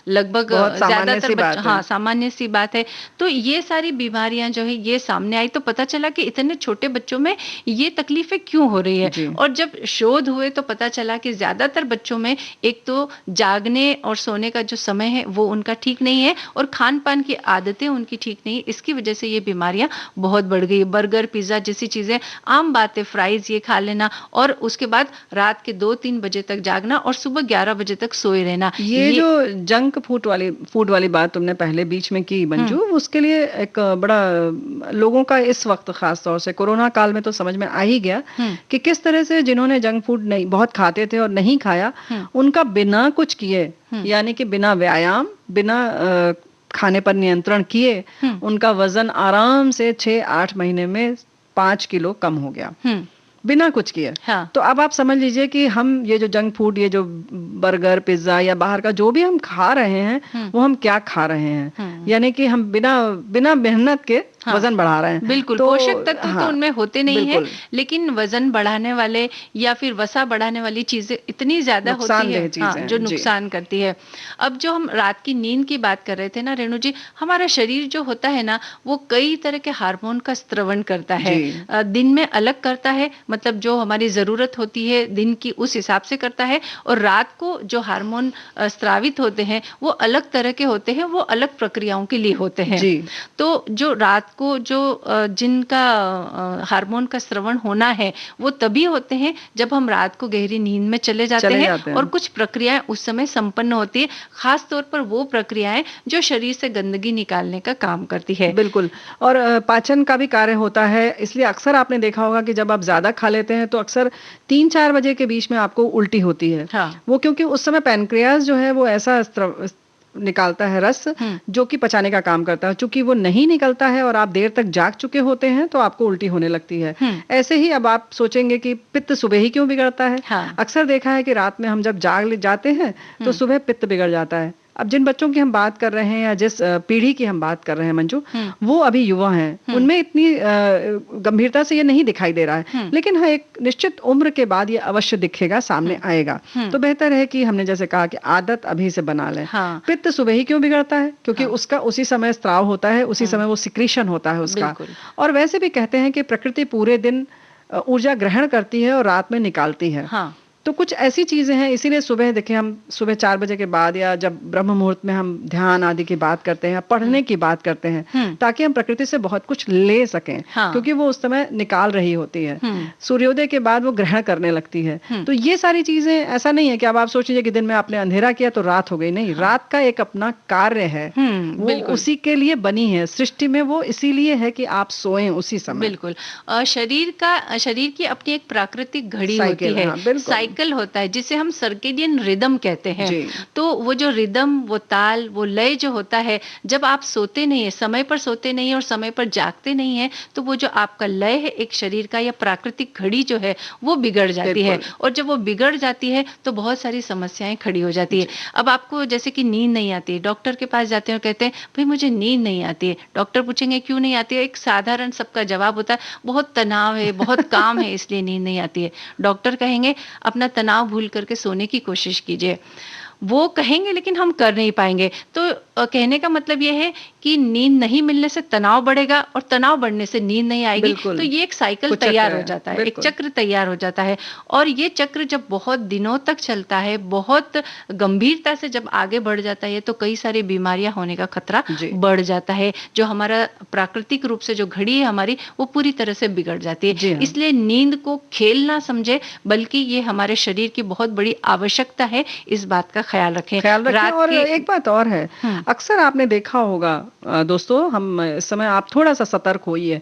लगभग ज्यादातर हाँ, सामान्य सी बात है। तो ये सारी बीमारियां जो है ये सामने आई, तो पता चला कि इतने छोटे बच्चों में ये तकलीफें क्यों हो रही है। और जब शोध हुए तो पता चला कि ज्यादातर बच्चों में एक तो जागने और सोने का जो समय है वो उनका ठीक नहीं है, और खान पान की आदतें उनकी ठीक नहीं है। इसकी वजह से ये बीमारियां बहुत बढ़ गई। बर्गर, पिज्जा जैसी चीजें आम बात है, फ्राइज ये खा लेना, और उसके बाद रात के 2-3 बजे तक जागना और सुबह 11 बजे तक सोए रहना। ये जो जंक फूड वाली बात तुमने पहले बीच में की मंजू, उसके लिए एक बड़ा लोगों का इस वक्त खास तौर से कोरोना काल में तो समझ में आ ही गया कि किस तरह से जिन्होंने जंक फूड नहीं बहुत खाते थे और नहीं खाया, उनका बिना कुछ किए, यानी कि बिना व्यायाम, बिना खाने पर नियंत्रण किए, उनका वजन आराम से 6-8 महीने में 5 किलो कम हो गया, बिना कुछ किए। हाँ। तो अब आप समझ लीजिए कि हम ये जो जंक फूड, ये जो बर्गर, पिज्जा या बाहर का जो भी हम खा रहे हैं, वो हम क्या खा रहे हैं। यानी कि हम बिना मेहनत के वजन बढ़ा रहे हैं। बिल्कुल, पोषक तत्व तो उनमें होते नहीं है, लेकिन वजन बढ़ाने वाले या फिर वसा बढ़ाने वाली चीजें इतनी ज्यादा होती है जो नुकसान करती है। अब जो हम रात की नींद की बात कर रहे थे ना रेणु जी, हमारा शरीर जो होता है ना वो कई तरह के हार्मोन का स्त्रवण करता है। दिन में अलग करता है, मतलब जो हमारी जरूरत होती है दिन की उस हिसाब से करता है, और रात को जो हार्मोन स्रावित होते हैं वो अलग तरह के होते हैं, वो अलग प्रक्रियाओं के लिए होते हैं। तो जो रात को जो जिनका हार्मोन का स्रवण होना है वो तभी होते हैं जब हम रात को गहरी नींद में चले जाते हैं, और कुछ प्रक्रियाएं उस समय संपन्न होती है, खास तौर पर वो प्रक्रियाएं जो शरीर से गंदगी निकालने का काम करती है। बिल्कुल, और पाचन का भी कार्य होता है। इसलिए अक्सर आपने देखा होगा कि जब आप ज्यादा खा लेते हैं तो अक्सर 3-4 बजे के बीच में आपको उल्टी होती है। वो क्योंकि उस समय पैनक्रियाज जो है वो ऐसा निकालता है रस जो कि पचाने का काम करता है। चूंकि वो नहीं निकलता है और आप देर तक जाग चुके होते हैं तो आपको उल्टी होने लगती है। ऐसे ही अब आप सोचेंगे कि पित्त सुबह ही क्यों बिगड़ता है। अक्सर देखा है कि रात में हम जब जाग जाते हैं तो सुबह पित्त बिगड़ जाता है। अब जिन बच्चों की हम बात कर रहे हैं या जिस पीढ़ी की हम बात कर रहे हैं मंजू, वो अभी युवा हैं, उनमें इतनी गंभीरता से ये नहीं दिखाई दे रहा है, लेकिन हाँ एक निश्चित उम्र के बाद ये अवश्य दिखेगा, सामने आएगा। तो बेहतर है कि हमने जैसे कहा कि आदत अभी से बना लें। पित्त सुबह ही क्यों बिगड़ता है? क्योंकि उसका उसी समय स्त्राव होता है, उसी समय वो सिक्रीशन होता है उसका। और वैसे भी कहते हैं कि प्रकृति पूरे दिन ऊर्जा ग्रहण करती है और रात में निकालती है। तो कुछ ऐसी चीजें हैं, इसीलिए सुबह देखिए हम सुबह 4 बजे के बाद या जब ब्रह्म मुहूर्त में हम ध्यान आदि की बात करते हैं, पढ़ने की बात करते हैं, ताकि हम प्रकृति से बहुत कुछ ले सकें। क्योंकि वो उस समय निकाल रही होती है। सूर्योदय के बाद वो ग्रहण करने लगती है। तो ये सारी चीजें, ऐसा नहीं है कि अब आप सोचिए कि दिन में आपने अंधेरा किया तो रात हो गई, नहीं, रात का एक अपना कार्य है, वो उसी के लिए बनी है सृष्टि में, वो इसीलिए है कि आप सोएं उसी समय। बिल्कुल, शरीर की अपनी एक प्राकृतिक घड़ी होती है, साइकिल साइकिल होता है जिसे हम सर्केडियन रिदम कहते हैं। जी। तो वो जो रिदम, वो ताल, वो लय जो होता है, जब आप सोते नहीं है, समय पर सोते नहीं है और समय पर जागते नहीं है, तो वो जो आपका लय है एक शरीर का या प्राकृतिक घड़ी जो है वो बिगड़ जाती है। बिल्कुल। और जब वो बिगड़ जाती है तो बहुत सारी समस्याएं खड़ी हो जाती है। अब आपको जैसे कि नींद नहीं आती है, डॉक्टर के पास जाते हैं और कहते हैं भाई मुझे नींद नहीं आती है। डॉक्टर पूछेंगे क्यों नहीं आती है, एक साधारण सबका जवाब होता है बहुत तनाव है, बहुत काम है, इसलिए नींद नहीं आती है। डॉक्टर कहेंगे अपना तनाव भूल करके सोने की कोशिश कीजिए। वो कहेंगे लेकिन हम कर नहीं पाएंगे। तो कहने का मतलब ये है कि नींद नहीं मिलने से तनाव बढ़ेगा और तनाव बढ़ने से नींद नहीं आएगी। बिल्कुल। तो ये एक साइकिल कुचक्र तैयार हो है, जाता है, एक बिल्कुल। चक्र तैयार हो जाता है। और ये चक्र जब बहुत दिनों तक चलता है, बहुत गंभीरता से जब आगे बढ़ जाता है, तो कई सारी बीमारियां होने का खतरा जी। बढ़ जाता है। जो हमारा प्राकृतिक रूप से जो घड़ी है हमारी, वो पूरी तरह से बिगड़ जाती जी है। हाँ। इसलिए नींद को खेल ना समझे, बल्कि ये हमारे शरीर की बहुत बड़ी आवश्यकता है। इस बात का ख्याल रखें। ख्याल रखें। रात और के एक बात और है, अक्सर आपने देखा होगा दोस्तों, हम इस समय आप थोड़ा सा सतर्क होइए।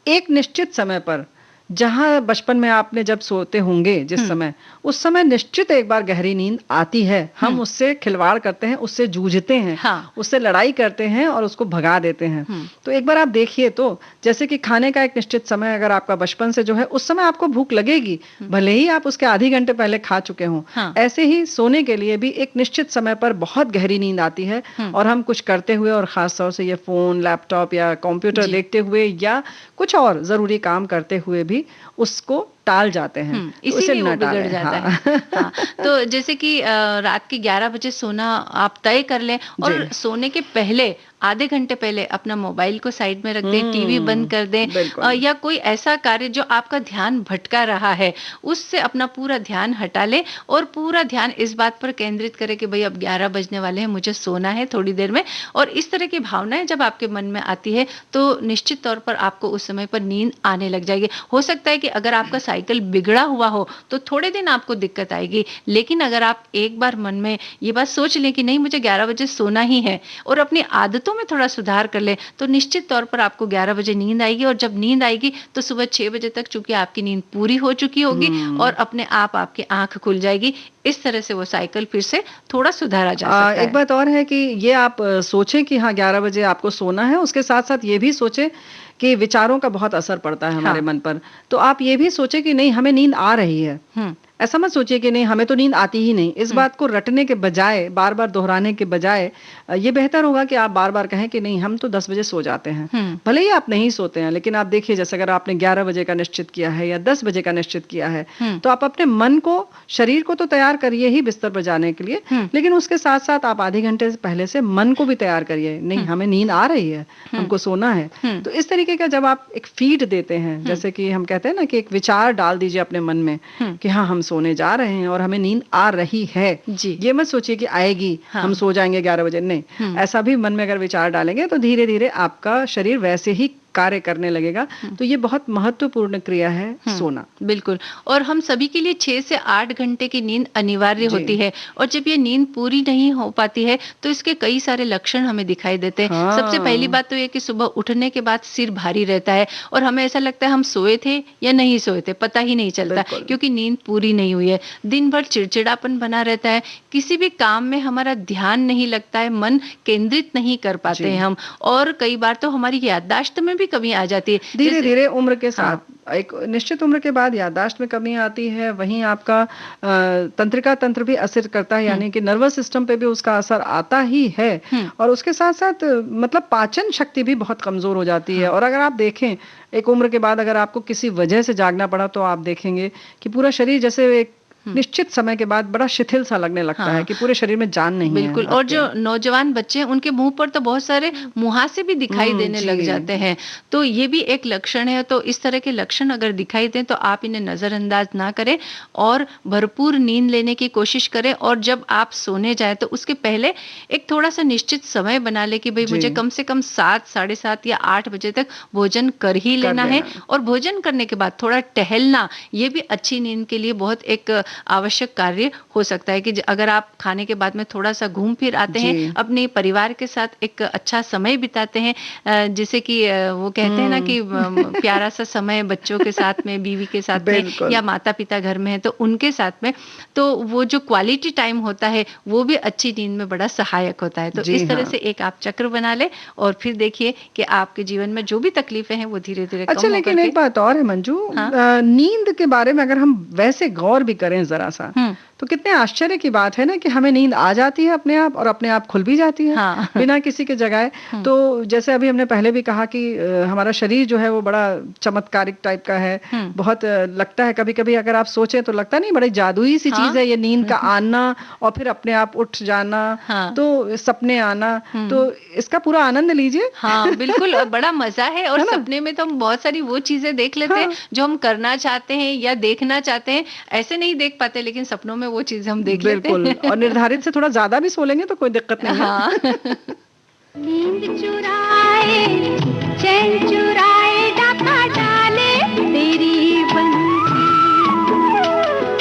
एक निश्चित समय पर, जहाँ बचपन में आपने जब सोते होंगे जिस समय, उस समय निश्चित एक बार गहरी नींद आती है। हम उससे खिलवाड़ करते हैं, उससे जूझते हैं, हाँ। उससे लड़ाई करते हैं और उसको भगा देते हैं। तो एक बार आप देखिए, तो जैसे कि खाने का एक निश्चित समय अगर आपका बचपन से जो है, उस समय आपको भूख लगेगी, भले ही आप उसके आधी घंटे पहले खा चुके हों। हाँ। ऐसे ही सोने के लिए भी एक निश्चित समय पर बहुत गहरी नींद आती है, और हम कुछ करते हुए, और खास तौर से ये फोन, लैपटॉप या कंप्यूटर देखते हुए या कुछ और जरूरी काम करते हुए भी उसको टाल जाते हैं। तो उसे इसीलिए वो न बिगड़ टालें। जाता हाँ। है। हाँ, तो जैसे कि रात के 11 बजे सोना आप तय कर लें, और जी। सोने के पहले आधे घंटे पहले अपना मोबाइल को साइड में रख दें, टीवी बंद कर दें, बिल्कुल। या कोई ऐसा कार्य जो आपका ध्यान भटका रहा है, उससे अपना पूरा ध्यान हटा लें और पूरा ध्यान इस बात पर केंद्रित करें कि भाई अब 11 बजने वाले हैं, मुझे सोना है थोड़ी देर में। और इस तरह की भावनाएं जब आपके मन में आती है, तो निश्चित तौर पर आपको उस समय पर नींद आने लग जाएगी। हो सकता है कि अगर आपका साइकिल बिगड़ा हुआ हो तो थोड़े दिन आपको दिक्कत आएगी, लेकिन अगर आप एक बार मन में ये बात सोच लें कि नहीं मुझे 11 बजे सोना ही है, और अपनी आदतों में थोड़ा सुधार कर लें, तो निश्चित तौर पर आपको 11 बजे नींद आएगी। और जब नींद आएगी तो सुबह 6 बजे तक चूंकि आपकी नींद पूरी हो चुकी होगी, और अपने आप आपकी आंख खुल जाएगी। इस तरह से वो साइकिल फिर से थोड़ा सुधारा जा सकता है। एक बात और है कि ये आप सोचें कि हाँ 11 बजे आपको सोना है, उसके साथ साथ ये भी सोचें कि विचारों का बहुत असर पड़ता है हमारे मन पर। तो आप ये भी सोचें कि नहीं हमें नींद आ रही है। ऐसा मत सोचिए कि नहीं हमें तो नींद आती ही नहीं। इस बात को रटने के बजाय, बार बार दोहराने के बजाय, ये बेहतर होगा कि आप बार बार कहें कि नहीं हम तो 10 बजे सो जाते हैं। भले ही आप नहीं सोते हैं, लेकिन आप देखिए जैसे अगर आपने 11 बजे का निश्चित किया है या 10 बजे का निश्चित किया है, तो आप अपने मन को, शरीर को तो तैयार करिए ही बिस्तर पर जाने के लिए, लेकिन उसके साथ साथ आप आधे घंटे पहले से मन को भी तैयार करिए। नहीं हमें नींद आ रही है, हमको सोना है। तो इस तरीके का जब आप एक फीड देते हैं, जैसे कि हम कहते हैं ना कि एक विचार डाल दीजिए अपने मन में कि हाँ हम सोने जा रहे हैं और हमें नींद आ रही है जी। ये मत सोचिए कि आएगी, हम सो जाएंगे 11 बजे, नहीं। ऐसा भी मन में अगर विचार डालेंगे तो धीरे धीरे आपका शरीर वैसे ही कार्य करने लगेगा। तो ये बहुत महत्वपूर्ण क्रिया है सोना। बिल्कुल। और हम सभी के लिए 6 से 8 घंटे की नींद अनिवार्य होती है, और जब ये नींद पूरी नहीं हो पाती है तो इसके कई सारे लक्षण हमें दिखाई देते हैं। हाँ। सबसे पहली बात तो ये कि सुबह उठने के बाद सिर भारी रहता है, और हमें ऐसा लगता है हम सोए थे या नहीं सोए थे, पता ही नहीं चलता, क्योंकि नींद पूरी नहीं हुई है। दिन भर चिड़चिड़ापन बना रहता है, किसी भी काम में हमारा ध्यान नहीं लगता है, मन केंद्रित नहीं कर पाते हैं हम, और कई बार तो हमारी याददाश्त में कमी आ जाती है। धीरे धीरे उम्र के साथ एक निश्चित उम्र के बाद याददाश्त में कमी आती है। वहीं आपका तंत्रिका तंत्र भी असर करता है, यानी कि नर्वस सिस्टम पे भी उसका असर आता ही है। और उसके साथ साथ मतलब पाचन शक्ति भी बहुत कमजोर हो जाती है। और अगर आप देखें एक उम्र के बाद अगर आपको किसी वजह से जागना पड़ा, तो आप देखेंगे कि पूरा शरीर जैसे एक निश्चित समय के बाद बड़ा शिथिल सा लगने लगता है कि पूरे शरीर में जान नहीं है। बिल्कुल। और जो नौजवान बच्चे हैं उनके मुंह पर तो बहुत सारे मुहासे भी दिखाई देने लग जाते हैं, तो ये भी एक लक्षण है। तो इस तरह के लक्षण अगर दिखाई दें तो आप इन्हें नजरअंदाज ना करें और भरपूर नींद लेने की कोशिश करें। और जब आप सोने जाए तो उसके पहले एक थोड़ा सा निश्चित समय बना ले कि भाई मुझे कम से कम 7, 7:30 या 8 बजे तक भोजन कर ही लेना है। और भोजन करने के बाद थोड़ा टहलना, ये भी अच्छी नींद के लिए बहुत एक आवश्यक कार्य हो सकता है कि अगर आप खाने के बाद में थोड़ा सा घूम फिर आते हैं, अपने परिवार के साथ एक अच्छा समय बिताते हैं, जैसे कि वो कहते हैं ना कि प्यारा सा समय बच्चों के साथ में, बीवी के साथ में, या माता पिता घर में है तो उनके साथ में, तो वो जो क्वालिटी टाइम होता है वो भी अच्छी नींद में बड़ा सहायक होता है। तो इस तरह से एक आप चक्र बना ले और फिर देखिए कि आपके जीवन में जो भी तकलीफें हैं वो धीरे धीरे अच्छा, लेकिन एक बात और है मंजू, नींद के बारे में अगर हम वैसे गौर भी करें जरा सा, तो कितने आश्चर्य की बात है ना कि हमें नींद आ जाती है अपने आप और अपने आप खुल भी जाती है, बिना किसी के जगाए। तो जैसे अभी हमने पहले भी कहा कि हमारा शरीर जो है वो बड़ा चमत्कारिक टाइप का है, बहुत लगता है कभी कभी अगर आप सोचें तो लगता नहीं बड़ी जादुई सी चीज है ये नींद का आना और फिर अपने आप उठ जाना, तो सपने आना, तो इसका पूरा आनंद लीजिए। हाँ बिल्कुल, बड़ा मजा है। और सपने में तो हम बहुत सारी वो चीजें देख लेते हैं जो हम करना चाहते हैं या देखना चाहते हैं, ऐसे नहीं देख पाते, लेकिन सपनों में वो चीज हम देख लेते हैं। बिल्कुल, और निर्धारित से थोड़ा ज्यादा भी सो लेंगे तो कोई दिक्कत नहीं है। नींद चुराए, चैन चुराए, डाका डाले तेरी बंसी,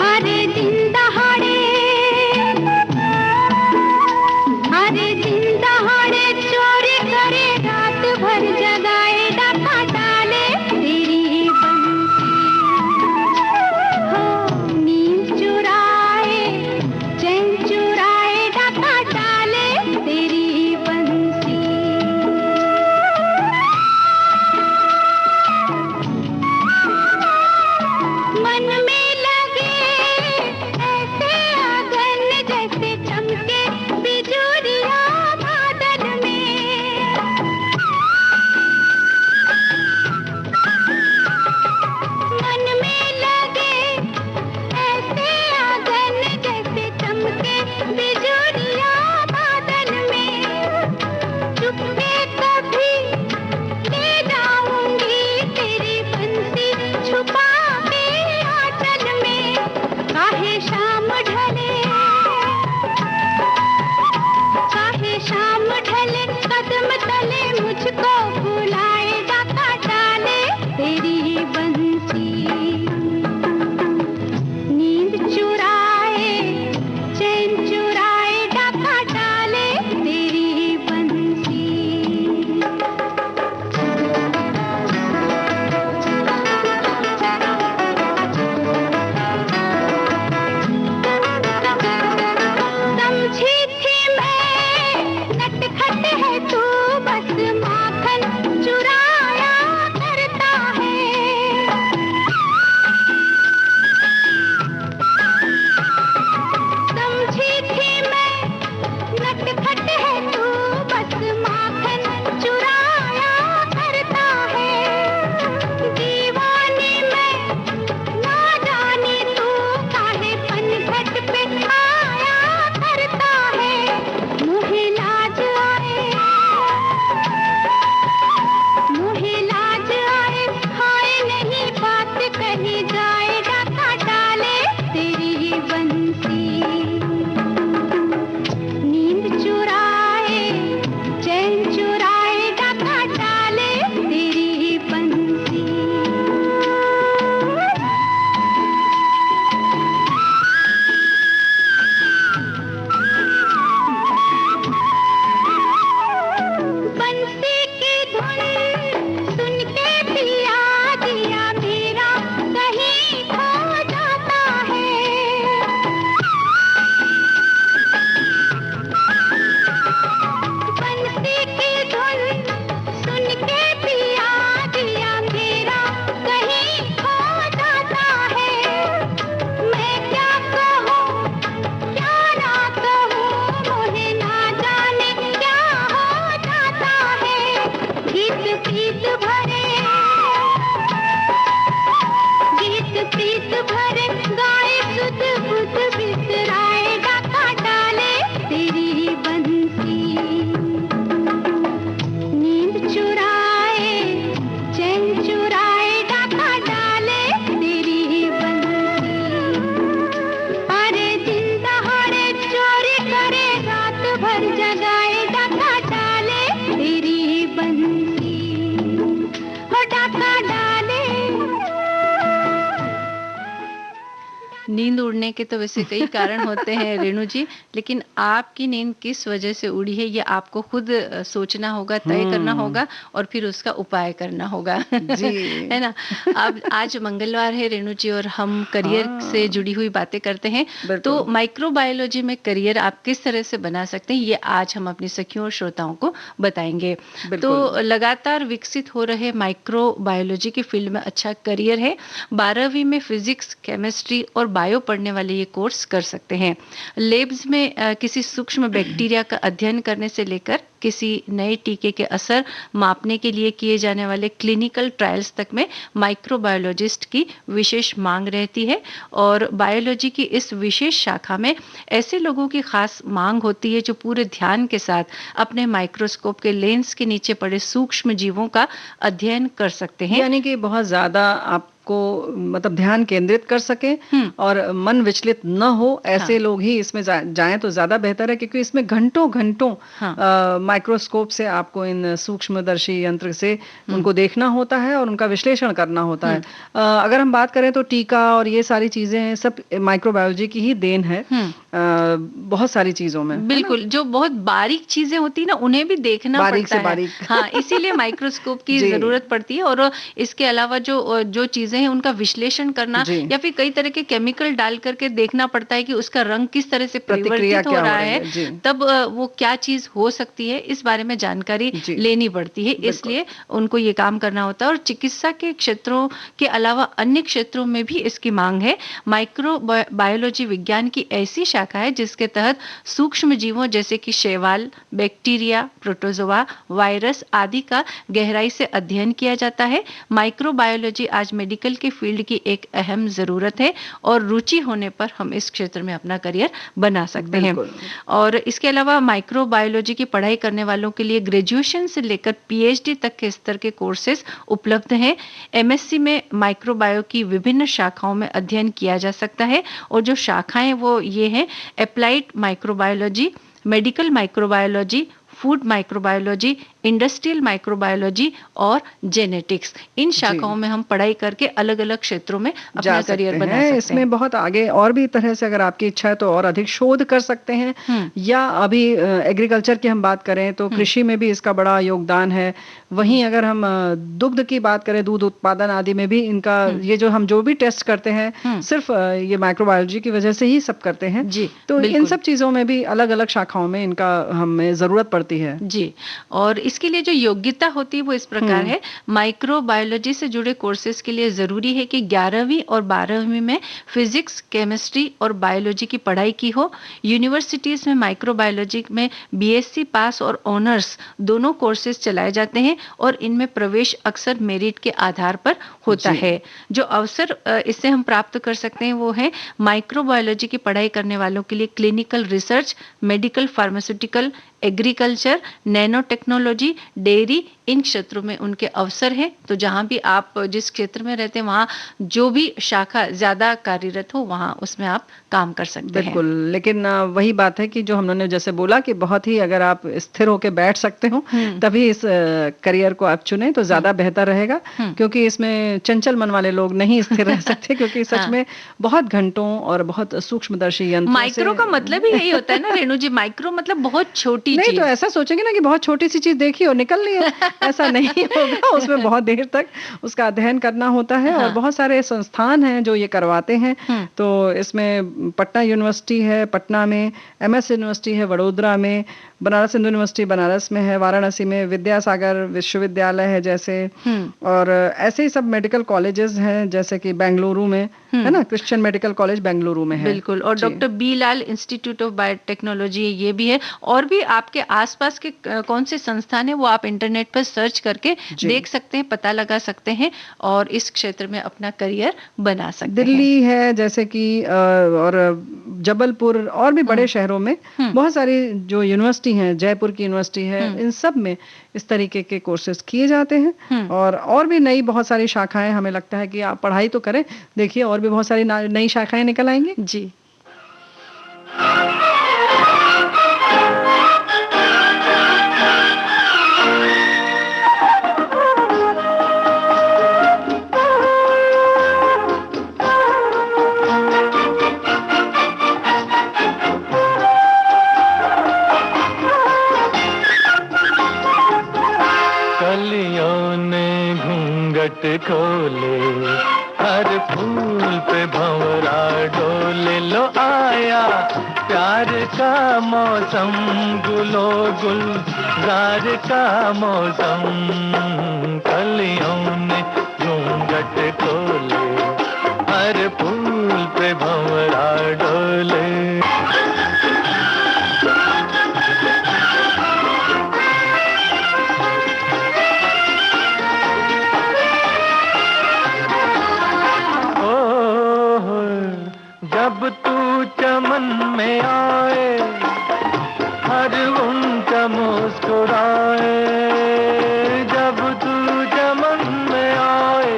हरे दिन दहाड़े, हरे दिन दहाड़े चोरी करे, रात भर जगाए, डाका डाले तेरी बंसी। हो नींद चुराए, चैन चुराए, डाका डाले तेरी बंसी। मन में लगे ऐसे आंगन जैसे चमके बिजुरिया बादल में, मन में लगे ऐसे आंगन जैसे चमके बिजुरिया बादल में, चुपके कभी ले जाऊंगी तेरी बंसी छुपा के आंचल में, काहे शाम ढले, काहे शाम ढले, कदम तले मुझको बुलाए, डाका डाले तेरी बंसी। नींद चुराए, चैन चुराए, डाका डाले तेरी बंसी। समझी थी मैं नटखट है तू, बस माखन चुराया करता है। समझी थी मैं नटखट है तू, बस माखन चुराया करता है। दीवानी मैं ना जानी तू काहे पनघट पे आया करता है। मुझे लाज आए, मुझे लाज आए, हाय नहीं बात कही जाए, डाका डाले तेरी बंसी। नींद चुराए, चैन चुराए, डाका डाले तेरी बंसी। बंसी की धुन सुन के पिया दिया मेरा कहीं खो जाता है। बंसी की धुन सुन के पिया दिया मेरा कहीं खो जाता है। मैं क्या कहूँ क्या ना कहूँ, मुझे ना जाने क्या हो जाता है। गीत प्रीत भरे, गीत प्रीत भरे, गाए सुध बुध बिसराए, डाका डाले तेरी बंसी। नींद चुराए, चैन चुराए, डाका डाले तेरी बंसी, अरे दिन दहाड़े चोरी करे, रात भर जगाए, डाका डाले तेरी बंसी। नींद उड़ने के तो वैसे कई कारण होते हैं रेणु जी, लेकिन आपकी नींद किस वजह से उड़ी है ये आपको खुद सोचना होगा, तय करना होगा और फिर उसका उपाय करना होगा। जी। है ना? अब आज मंगलवार है रेणु जी और हम करियर से जुड़ी हुई बातें करते हैं। तो माइक्रोबायोलॉजी में करियर आप किस तरह से बना सकते हैं ये आज हम अपनी सखियों और श्रोताओं को बताएंगे। तो लगातार विकसित हो रहे माइक्रोबायोलॉजी की फील्ड में अच्छा करियर है। 12वीं में फिजिक्स, केमिस्ट्री और बायो पढ़ने वाले ये कोर्स कर सकते हैं। लेब्स में किसी सूक्ष्म बैक्टीरिया का अध्ययन करने से लेकर किसी नए टीके के असर मापने के लिए किए जाने वाले क्लिनिकल ट्रायल्स तक में माइक्रोबायोलॉजिस्ट की विशेष मांग रहती है। और बायोलॉजी की इस विशेष शाखा में ऐसे लोगों की खास मांग होती है जो पूरे ध्यान के साथ अपने माइक्रोस्कोप के लेंस के नीचे पड़े सूक्ष्म जीवों का अध्ययन कर सकते हैं। यानी कि बहुत ज्यादा आपको मतलब ध्यान केंद्रित कर सके और मन विचलित न हो, ऐसे लोग ही इसमें जाएं तो ज्यादा बेहतर है, क्योंकि इसमें घंटों घंटों माइक्रोस्कोप से आपको इन सूक्ष्मदर्शी यंत्र से उनको देखना होता है और उनका विश्लेषण करना होता है। अगर हम बात करें तो टीका और ये सारी चीजें हैं सब माइक्रोबायोलॉजी की ही देन है। बहुत सारी चीजों में बिल्कुल, जो बहुत बारीक चीजें होती है ना उन्हें भी देखना बारीक पड़ता से है। बारीक। हाँ, इसीलिए माइक्रोस्कोप की जरूरत पड़ती है। और इसके अलावा जो चीजें हैं उनका विश्लेषण करना या फिर कई तरह के केमिकल डाल करके देखना पड़ता है कि उसका रंग किस तरह से परिवर्तित हो रहा है, तब वो क्या चीज हो सकती है, इस बारे में जानकारी लेनी पड़ती है। इसलिए उनको ये काम करना होता है। और चिकित्सा के क्षेत्रों के अलावा अन्य क्षेत्रों में भी इसकी मांग है। माइक्रोबायोलॉजी विज्ञान की ऐसी शाखा है जिसके तहत सूक्ष्म जीवों जैसे कि शैवाल, बैक्टीरिया, प्रोटोजोआ, वायरस आदि का गहराई से अध्ययन किया जाता है। माइक्रोबायोलॉजी आज मेडिकल के फील्ड की एक अहम जरूरत है और रुचि होने पर हम इस क्षेत्र में अपना करियर बना सकते हैं। और इसके अलावा माइक्रोबायोलॉजी की पढ़ाई करने वालों के लिए ग्रेजुएशन से लेकर पीएचडी तक के स्तर के कोर्सेज उपलब्ध हैं। एमएससी में माइक्रोबायो की विभिन्न शाखाओं में अध्ययन किया जा सकता है और जो शाखाएं वो ये हैं: applied microbiology, medical microbiology, food microbiology, industrial microbiology और जेनेटिक्स। इन शाखाओं में हम पढ़ाई करके अलग अलग क्षेत्रों में अपना करियर बना सकते हैं। इसमें बहुत आगे और भी तरह से अगर आपकी इच्छा है तो और अधिक शोध कर सकते हैं। या अभी एग्रीकल्चर की हम बात करें तो कृषि में भी इसका बड़ा योगदान है। वहीं अगर हम दुग्ध की बात करें, दूध उत्पादन आदि में भी इनका ये जो हम जो भी टेस्ट करते हैं सिर्फ ये माइक्रोबायोलॉजी की वजह से ही सब करते हैं। तो इन सब चीजों में भी अलग अलग शाखाओं में इनका हमें जरूरत पड़ती है। जी, और इसके लिए जो योग्यता होती है वो इस प्रकार है। माइक्रोबायोलॉजी से जुड़े कोर्सेज के लिए जरूरी है कि 11वीं और 12वीं में फिजिक्स, केमिस्ट्री और बायोलॉजी की पढ़ाई की हो। यूनिवर्सिटीज में माइक्रोबायोलॉजी में बीएससी पास और ऑनर्स दोनों कोर्सेज चलाए जाते हैं और इनमें प्रवेश अक्सर मेरिट के आधार पर होता है। जो अवसर इससे हम प्राप्त कर सकते हैं वो है माइक्रोबायोलॉजी की पढ़ाई करने वालों के लिए clinical research, medical, pharmaceutical, agriculture, nano technology, dairy, इन क्षेत्रों में उनके अवसर हैं। तो जहां भी आप जिस क्षेत्र में रहते हैं वहां जो भी शाखा ज्यादा कार्यरत हो वहां उसमें आप काम कर सकते हैं। बिल्कुल, लेकिन वही बात है कि जो हम लोगों ने जैसे बोला कि बहुत ही अगर आप स्थिर होकर बैठ सकते हो तभी इस करियर को आप चुने तो ज्यादा बेहतर रहेगा, क्योंकि इसमें चंचल मन वाले लोग नहीं स्थिर रह सकते, क्योंकि सच में बहुत घंटों और बहुत सूक्ष्मदर्शी यंत्र। माइक्रो का मतलब ही यही होता है ना रेणु जी, माइक्रो मतलब बहुत छोटी नहीं, तो ऐसा सोचेंगे ना कि बहुत छोटी सी चीज देखी और निकल ली है, ऐसा नहीं होगा। उसमें बहुत देर तक उसका अध्ययन करना होता है और बहुत सारे संस्थान हैं जो ये करवाते हैं। तो इसमें पटना यूनिवर्सिटी है पटना में, एमएस यूनिवर्सिटी है वडोदरा में, बनारस हिंदू यूनिवर्सिटी बनारस में है, वाराणसी में विद्यासागर विश्वविद्यालय है जैसे, और ऐसे ही सब मेडिकल कॉलेजेस हैं जैसे कि बेंगलुरु में है ना, क्रिश्चियन मेडिकल कॉलेज बेंगलुरु में है। बिल्कुल, और doctor B Lal institute of biotechnology ये भी है। और भी आपके आसपास के कौन से संस्थान है वो आप इंटरनेट पर सर्च करके देख सकते हैं, पता लगा सकते हैं और इस क्षेत्र में अपना करियर बना सकते हैं। दिल्ली है जैसे कि और जबलपुर और भी बड़े शहरों में बहुत सारी जो यूनिवर्सिटी हैं, जयपुर की यूनिवर्सिटी है, इन सब में इस तरीके के कोर्सेज किए जाते हैं। और भी नई बहुत सारी शाखाएं, हमें लगता है कि आप पढ़ाई तो करें, देखिए और भी बहुत सारी नई शाखाएं निकल आएंगी। जी। कलियों ने घूंघट खोले, हर फूल पे भंवरा डोले। लो आया प्यार का मौसम, गुलो गुलजार का मौसम। कलियों ने घूंघट खोले, हर फूल पे भंवरा डोले। जब तू चमन में आए, हर उनका मुस्कुराए। जब तू चमन में आए,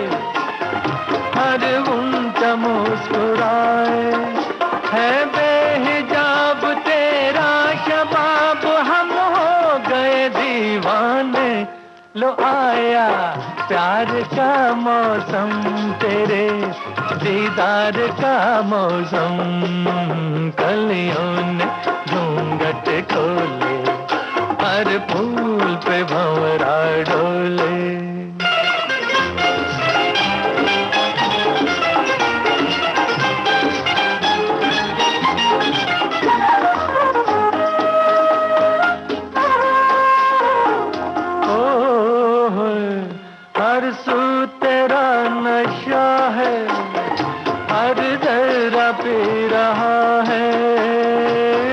हर उनका मुस्कुराए। है बेहिजाब तेरा शबाब, हम हो गए दीवाने। लो आया प्यार का मौसम, तेरे दीदार का मौसम। कलियों ने घूंघट खोले, हर फूल पे भंवरा डोले। हर सू तेरा नशा है, हर जरा पी रहा है।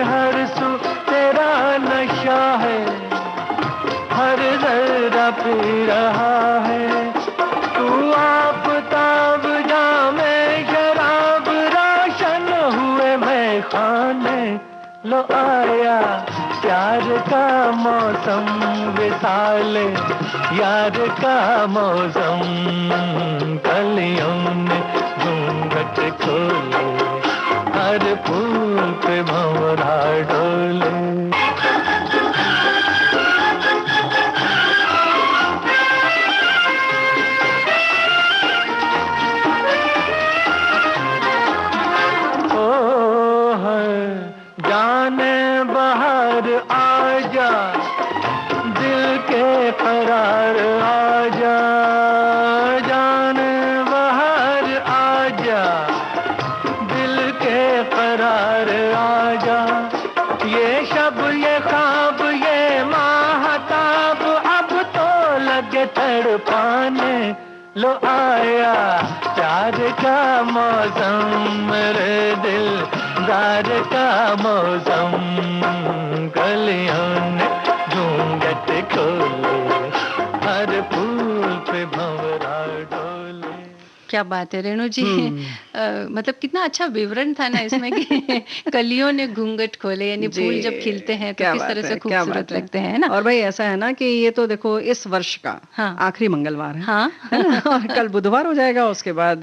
हर सू तेरा नशा है, हर जरा पी रहा है। तू आफताब जामे शराब, रोशन हुए मैं खाने। लो आया प्यार का मौसम, विसाले यार का मौसम। कलियों ने घूंघट खोले, हर फूल पे भंवरा डोले। जाने बाहर आजा, दिल के करार आजा। जाने बाहर आजा, दिल के करार आजा। ये शब ये ख्वाब ये माहताब, अब तो लगे तड़पाने। लो आया प्यार का मौसम, मेरे दिल दार का मौसम। कलियों ने घूंघट खोले, हर फूल पे भंवरा डोले। क्या बात है रेणु जी। मतलब कितना अच्छा विवरण था ना इसमें कि कलियों ने घूंघट खोले, यानी फूल जब खिलते हैं तो किस तरह से खूबसूरत लगते हैं ना। और भाई ऐसा है ना कि ये तो देखो इस वर्ष का आखिरी मंगलवार है, हाँ। और कल बुधवार हो जाएगा, उसके बाद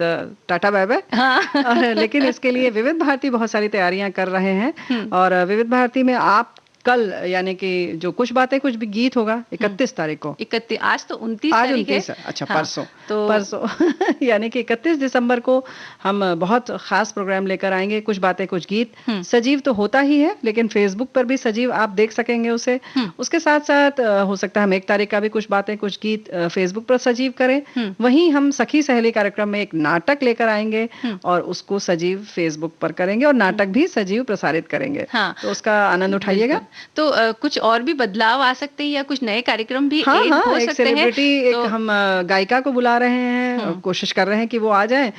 टाटा बाय बाय। हाँ। लेकिन इसके लिए विविध भारती बहुत सारी तैयारियां कर रहे हैं, और विविध भारती में आप कल यानी कि जो कुछ बातें कुछ भी गीत होगा 31 तारीख को। 31, आज तो 29 तारीख है। अच्छा हाँ, परसों तो परसों यानी कि 31 दिसंबर को हम बहुत खास प्रोग्राम लेकर आएंगे। कुछ बातें कुछ गीत सजीव तो होता ही है, लेकिन फेसबुक पर भी सजीव आप देख सकेंगे उसे। उसके साथ साथ हो सकता है हम 1 तारीख का भी कुछ बातें कुछ गीत फेसबुक पर सजीव करें। वहीं हम सखी सहेली कार्यक्रम में एक नाटक लेकर आएंगे और उसको सजीव फेसबुक पर करेंगे, और नाटक भी सजीव प्रसारित करेंगे। तो उसका आनंद उठाइएगा। तो कुछ और भी बदलाव आ सकते हैं या कुछ नए कार्यक्रम भी हो एक सकते सेलिब्रिटी हैं। एक हम गायिका को बुला रहे हैं, कोशिश कर रहे हैं कि वो आ जाए।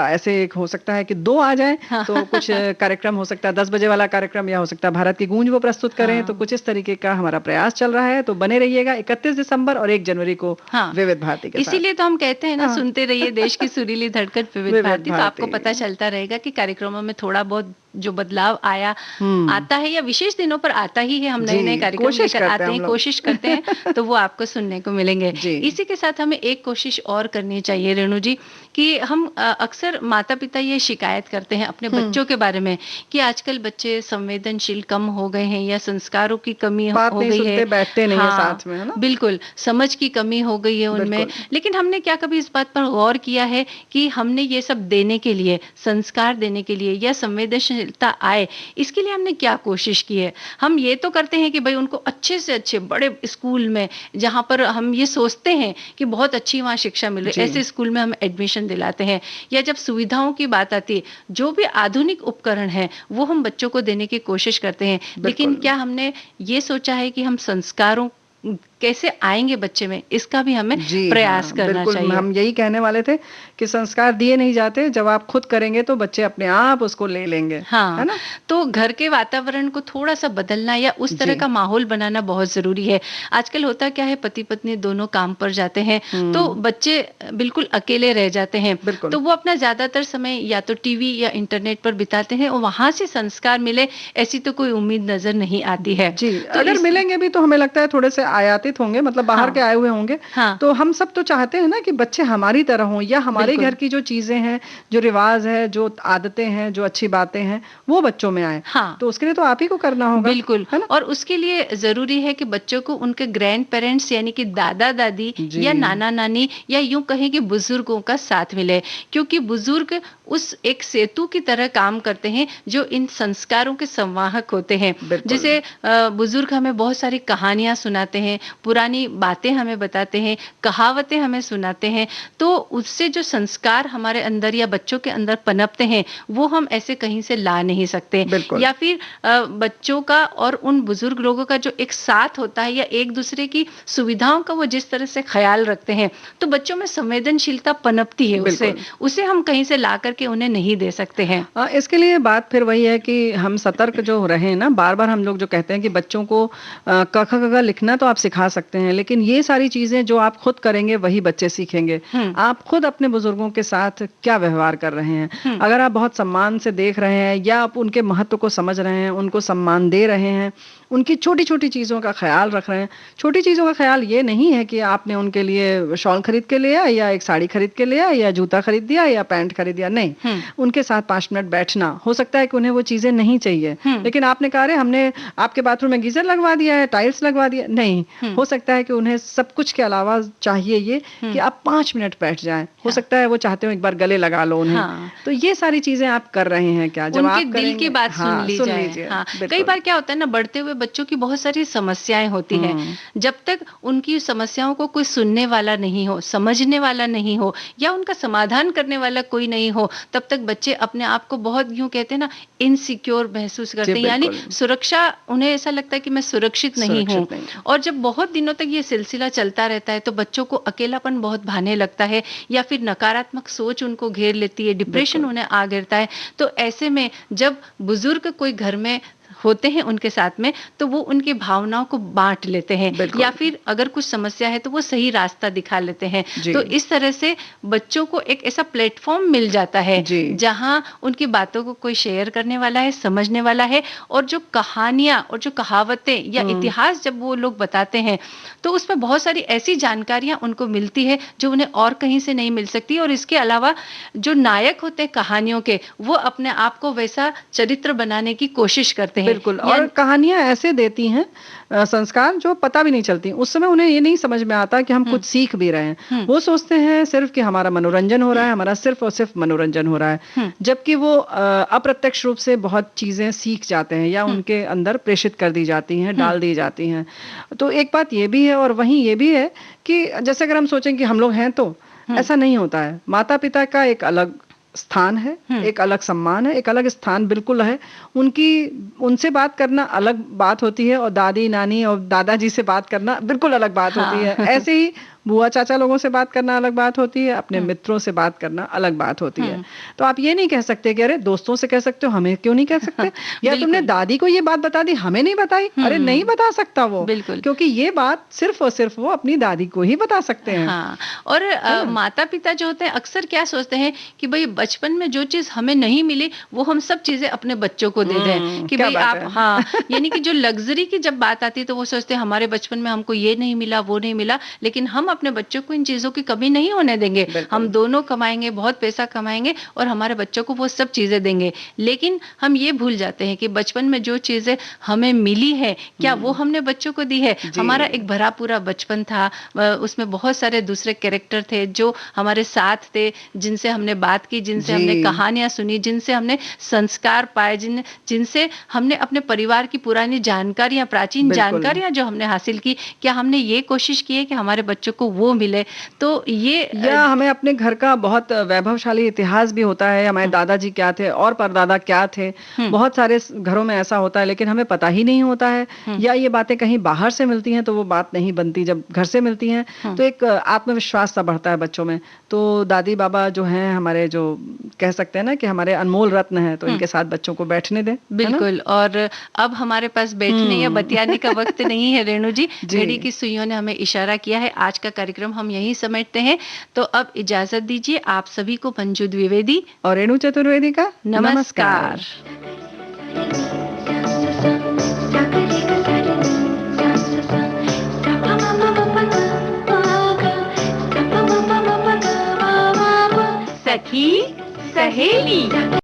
ऐसे एक हो सकता है कि 2 आ जाए, तो कुछ कार्यक्रम हो सकता है 10 बजे वाला कार्यक्रम, या हो सकता है भारत की गूंज वो प्रस्तुत करें। तो कुछ इस तरीके का हमारा प्रयास चल रहा है, तो बने रहिएगा 31 दिसंबर और 1 जनवरी को विविध भारती के साथ। इसीलिए तो हम कहते हैं ना, सुनते रहिए देश की सुरीली धड़कन विविध भारती। तो आपको पता चलता रहेगा कि कार्यक्रमों में थोड़ा बहुत जो बदलाव आता है, या विशेष दिनों पर आता ही है। हम नए कार्यक्रम लेकर आते हैं, कोशिश करते हैं, तो वो आपको सुनने को मिलेंगे। इसी के साथ हमें एक कोशिश और करनी चाहिए रेणु जी, कि हम अक्सर माता पिता ये शिकायत करते हैं अपने बच्चों के बारे में कि आजकल बच्चे संवेदनशील कम हो गए हैं, या संस्कारों की कमी हो गई है, बैठते नहीं है साथ में, है ना? बिल्कुल, समझ की कमी हो गई है उनमें। लेकिन हमने क्या कभी इस बात पर गौर किया है कि हमने ये सब देने के लिए, संस्कार देने के लिए या संवेदनशील संवेदनशीलता आए, इसके लिए हमने क्या कोशिश की है? हम ये तो करते हैं कि भाई उनको अच्छे से अच्छे बड़े स्कूल में, जहाँ पर हम ये सोचते हैं कि बहुत अच्छी वहाँ शिक्षा मिल रही है, ऐसे स्कूल में हम एडमिशन दिलाते हैं। या जब सुविधाओं की बात आती है, जो भी आधुनिक उपकरण हैं वो हम बच्चों को देने की कोशिश करते हैं। लेकिन क्या हमने ये सोचा है कि हम संस्कारों कैसे आएंगे बच्चे में, इसका भी हमें प्रयास करना चाहिए। हम यही कहने वाले थे कि संस्कार दिए नहीं जाते, जब आप खुद करेंगे तो बच्चे अपने आप उसको ले लेंगे। हाँ, है ना? तो घर के वातावरण को थोड़ा सा बदलना या उस तरह का माहौल बनाना बहुत जरूरी है। आजकल होता क्या है, पति पत्नी दोनों काम पर जाते हैं, तो बच्चे बिल्कुल अकेले रह जाते हैं, तो वो अपना ज्यादातर समय या तो टीवी या इंटरनेट पर बिताते हैं, और वहां से संस्कार मिले ऐसी तो कोई उम्मीद नजर नहीं आती है। जी, तो अगर मिलेंगे भी तो हमें लगता है थोड़े से आयातित होंगे, मतलब बाहर के आए हुए होंगे। तो हम सब तो चाहते हैं ना कि बच्चे हमारी तरह हों, या हमारे घर की जो चीजें हैं, जो रिवाज है, जो आदतें हैं, जो अच्छी बातें हैं, वो बच्चों में आए। तो उसके लिए तो आप ही को करना होगा। बिल्कुल, और उसके लिए जरूरी है कि बच्चों को उनके ग्रैंड पेरेंट्स यानी कि दादा दादी या नाना नानी या यूं कहें कि बुजुर्गों का साथ मिले, क्योंकि बुजुर्ग उस एक सेतु की तरह काम करते हैं जो इन संस्कारों के संवाहक होते हैं। जैसे बुजुर्ग हमें बहुत सारी कहानियां सुनाते हैं, पुरानी बातें हमें बताते हैं, कहावतें हमें सुनाते हैं, तो उससे जो संस्कार हमारे अंदर या बच्चों के अंदर पनपते हैं वो हम ऐसे कहीं से ला नहीं सकते। या फिर बच्चों का और उन बुजुर्ग लोगों का जो एक साथ होता है या एक दूसरे की सुविधाओं का वो जिस तरह से ख्याल रखते हैं, तो बच्चों में संवेदनशीलता पनपती है, उसे हम कहीं से ला करके उन्हें नहीं दे सकते हैं। इसके लिए बात फिर वही है कि हम सतर्क जो रहे ना, बार बार हम लोग जो कहते हैं कि बच्चों को क ख ग लिखना तो आप सिखा सकते हैं, लेकिन ये सारी चीजें जो आप खुद करेंगे वही बच्चे सीखेंगे। आप खुद अपने बुजुर्गों के साथ क्या व्यवहार कर रहे हैं, अगर आप बहुत सम्मान से देख रहे हैं या आप उनके महत्व को समझ रहे हैं, उनको सम्मान दे रहे हैं, उनकी छोटी छोटी चीजों का ख्याल रख रहे हैं। छोटी चीजों का ख्याल ये नहीं है कि आपने उनके लिए शॉल खरीद के लिया या एक साड़ी खरीद के लिया या जूता खरीद दिया या पैंट खरीद दिया, नहीं। उनके साथ 5 मिनट बैठना, हो सकता है कि उन्हें वो चीजें नहीं चाहिए, लेकिन आपने कहा रे हमने आपके बाथरूम में गीजर लगवा दिया है, टाइल्स लगवा दिया, नहीं। हो सकता है कि उन्हें सब कुछ के अलावा चाहिए ये कि आप 5 मिनट बैठ जाएं। हो सकता है वो चाहते हो एक बार गले लगा लो उन्हें। तो ये सारी चीजें आप कर रहे हैं क्या? जब उनके आप दिल की बात सुन ली जाए। कई बार क्या होता है ना, बढ़ते हुए बच्चों की बहुत सारी समस्याएं होती हैं, जब तक उनकी समस्याओं को कोई सुनने वाला नहीं हो, समझने वाला नहीं हो या उनका समाधान करने वाला कोई नहीं हो, तब तक बच्चे अपने आप को बहुत यूं कहते हैं ना इनसिक्योर महसूस करते हैं, यानी सुरक्षा, उन्हें ऐसा लगता है कि मैं सुरक्षित नहीं हूं। और जब बहुत दिनों तक ये सिलसिला चलता रहता है तो बच्चों को अकेलापन बहुत भाने लगता है, या फिर नकारात्मक सोच उनको घेर लेती है, डिप्रेशन उन्हें आ घेरता है। तो ऐसे में जब बुजुर्ग कोई घर में होते हैं उनके साथ में, तो वो उनकी भावनाओं को बांट लेते हैं, या फिर अगर कुछ समस्या है तो वो सही रास्ता दिखा लेते हैं। तो इस तरह से बच्चों को एक ऐसा प्लेटफॉर्म मिल जाता है जहां उनकी बातों को कोई शेयर करने वाला है, समझने वाला है, और जो कहानियां और जो कहावतें या इतिहास जब वो लोग बताते हैं तो उसमें बहुत सारी ऐसी जानकारियां उनको मिलती है जो उन्हें और कहीं से नहीं मिल सकती। और इसके अलावा जो नायक होते हैं कहानियों के, वो अपने आप को वैसा चरित्र बनाने की कोशिश करते हैं। बिल्कुल, और कहानियां ऐसे देती हैं संस्कार जो पता भी नहीं चलती। उस समय उन्हें ये नहीं समझ में आता कि हम कुछ सीख भी रहे हैं। वो सोचते हैं सिर्फ कि हमारा मनोरंजन हो रहा है, हमारा सिर्फ और सिर्फ मनोरंजन हो रहा है, जबकि वो अप्रत्यक्ष रूप से बहुत चीजें सीख जाते हैं या उनके अंदर प्रेषित कर दी जाती हैं, डाल दी जाती हैं। तो एक बात ये भी है, और वहीं ये भी है कि जैसे अगर हम सोचें कि हम लोग हैं, तो ऐसा नहीं होता है। माता पिता का एक अलग स्थान है, एक अलग सम्मान है, एक अलग स्थान बिल्कुल है। उनसे बात करना अलग बात होती है, और दादी नानी और दादाजी से बात करना बिल्कुल अलग बात होती है। ऐसे ही बुआ चाचा लोगों से बात करना अलग बात होती है, अपने मित्रों से बात करना अलग बात होती है। तो आप ये नहीं कह सकते कि अरे दोस्तों से कह सकते हो, हमें क्यों नहीं कह सकते? या तुमने दादी को ये बात बता दी, हमें नहीं बताई? अरे नहीं बता सकता वो, क्योंकि ये बात सिर्फ और सिर्फ वो अपनी दादी को ही बता सकते हैं। और माता पिता जो होते हैं अक्सर क्या सोचते हैं कि भाई बचपन में जो चीज हमें नहीं मिली वो हम सब चीजें अपने बच्चों को दे दें, कि भाई आप यानी कि जो लग्जरी की जब बात आती है तो वो सोचते हैं हमारे बचपन में हमको ये नहीं मिला, वो नहीं मिला, लेकिन हम अपने बच्चों को इन चीजों की कमी नहीं होने देंगे। हम दोनों कमाएंगे, बहुत पैसा कमाएंगे और हमारे बच्चों को वो सब चीजें देंगे। लेकिन हम ये भूल जाते हैं कि बचपन में जो चीजें हमें मिली है, क्या वो हमने बच्चों को दी है? हमारा एक भरा पूरा बचपन था, उसमें बहुत सारे दूसरे कैरेक्टर थे जो हमारे साथ थे, जिनसे हमने बात की, जिनसे हमने कहानियां सुनी, जिनसे हमने संस्कार पाए, जिनसे हमने अपने परिवार की पुरानी जानकारियां, प्राचीन जानकारियां जो हमने हासिल की, क्या हमने ये कोशिश की है कि हमारे बच्चों को वो मिले? तो ये या हमें अपने घर का बहुत वैभवशाली इतिहास भी होता है, हमारे दादाजी क्या थे और परदादा क्या थे, बहुत सारे घरों में ऐसा होता है, लेकिन हमें पता ही नहीं होता है, या ये बातें कहीं बाहर से मिलती हैं तो वो बात नहीं बनती, जब घर से मिलती हैं तो एक आत्मविश्वास सा बढ़ता है बच्चों में। तो दादी बाबा जो हैं हमारे, जो कह सकते हैं ना कि हमारे अनमोल रत्न हैं, तो इनके साथ बच्चों को बैठने दें। बिल्कुल। और अब हमारे पास बैठने या बतियाने का वक्त नहीं है रेणु जी, घड़ी की सुइयों ने हमें इशारा किया है। आज का कार्यक्रम हम यहीं समेटते हैं, तो अब इजाजत दीजिए आप सभी को। मंजू द्विवेदी और रेणु चतुर्वेदी का नमस्कार। सखी सहेली।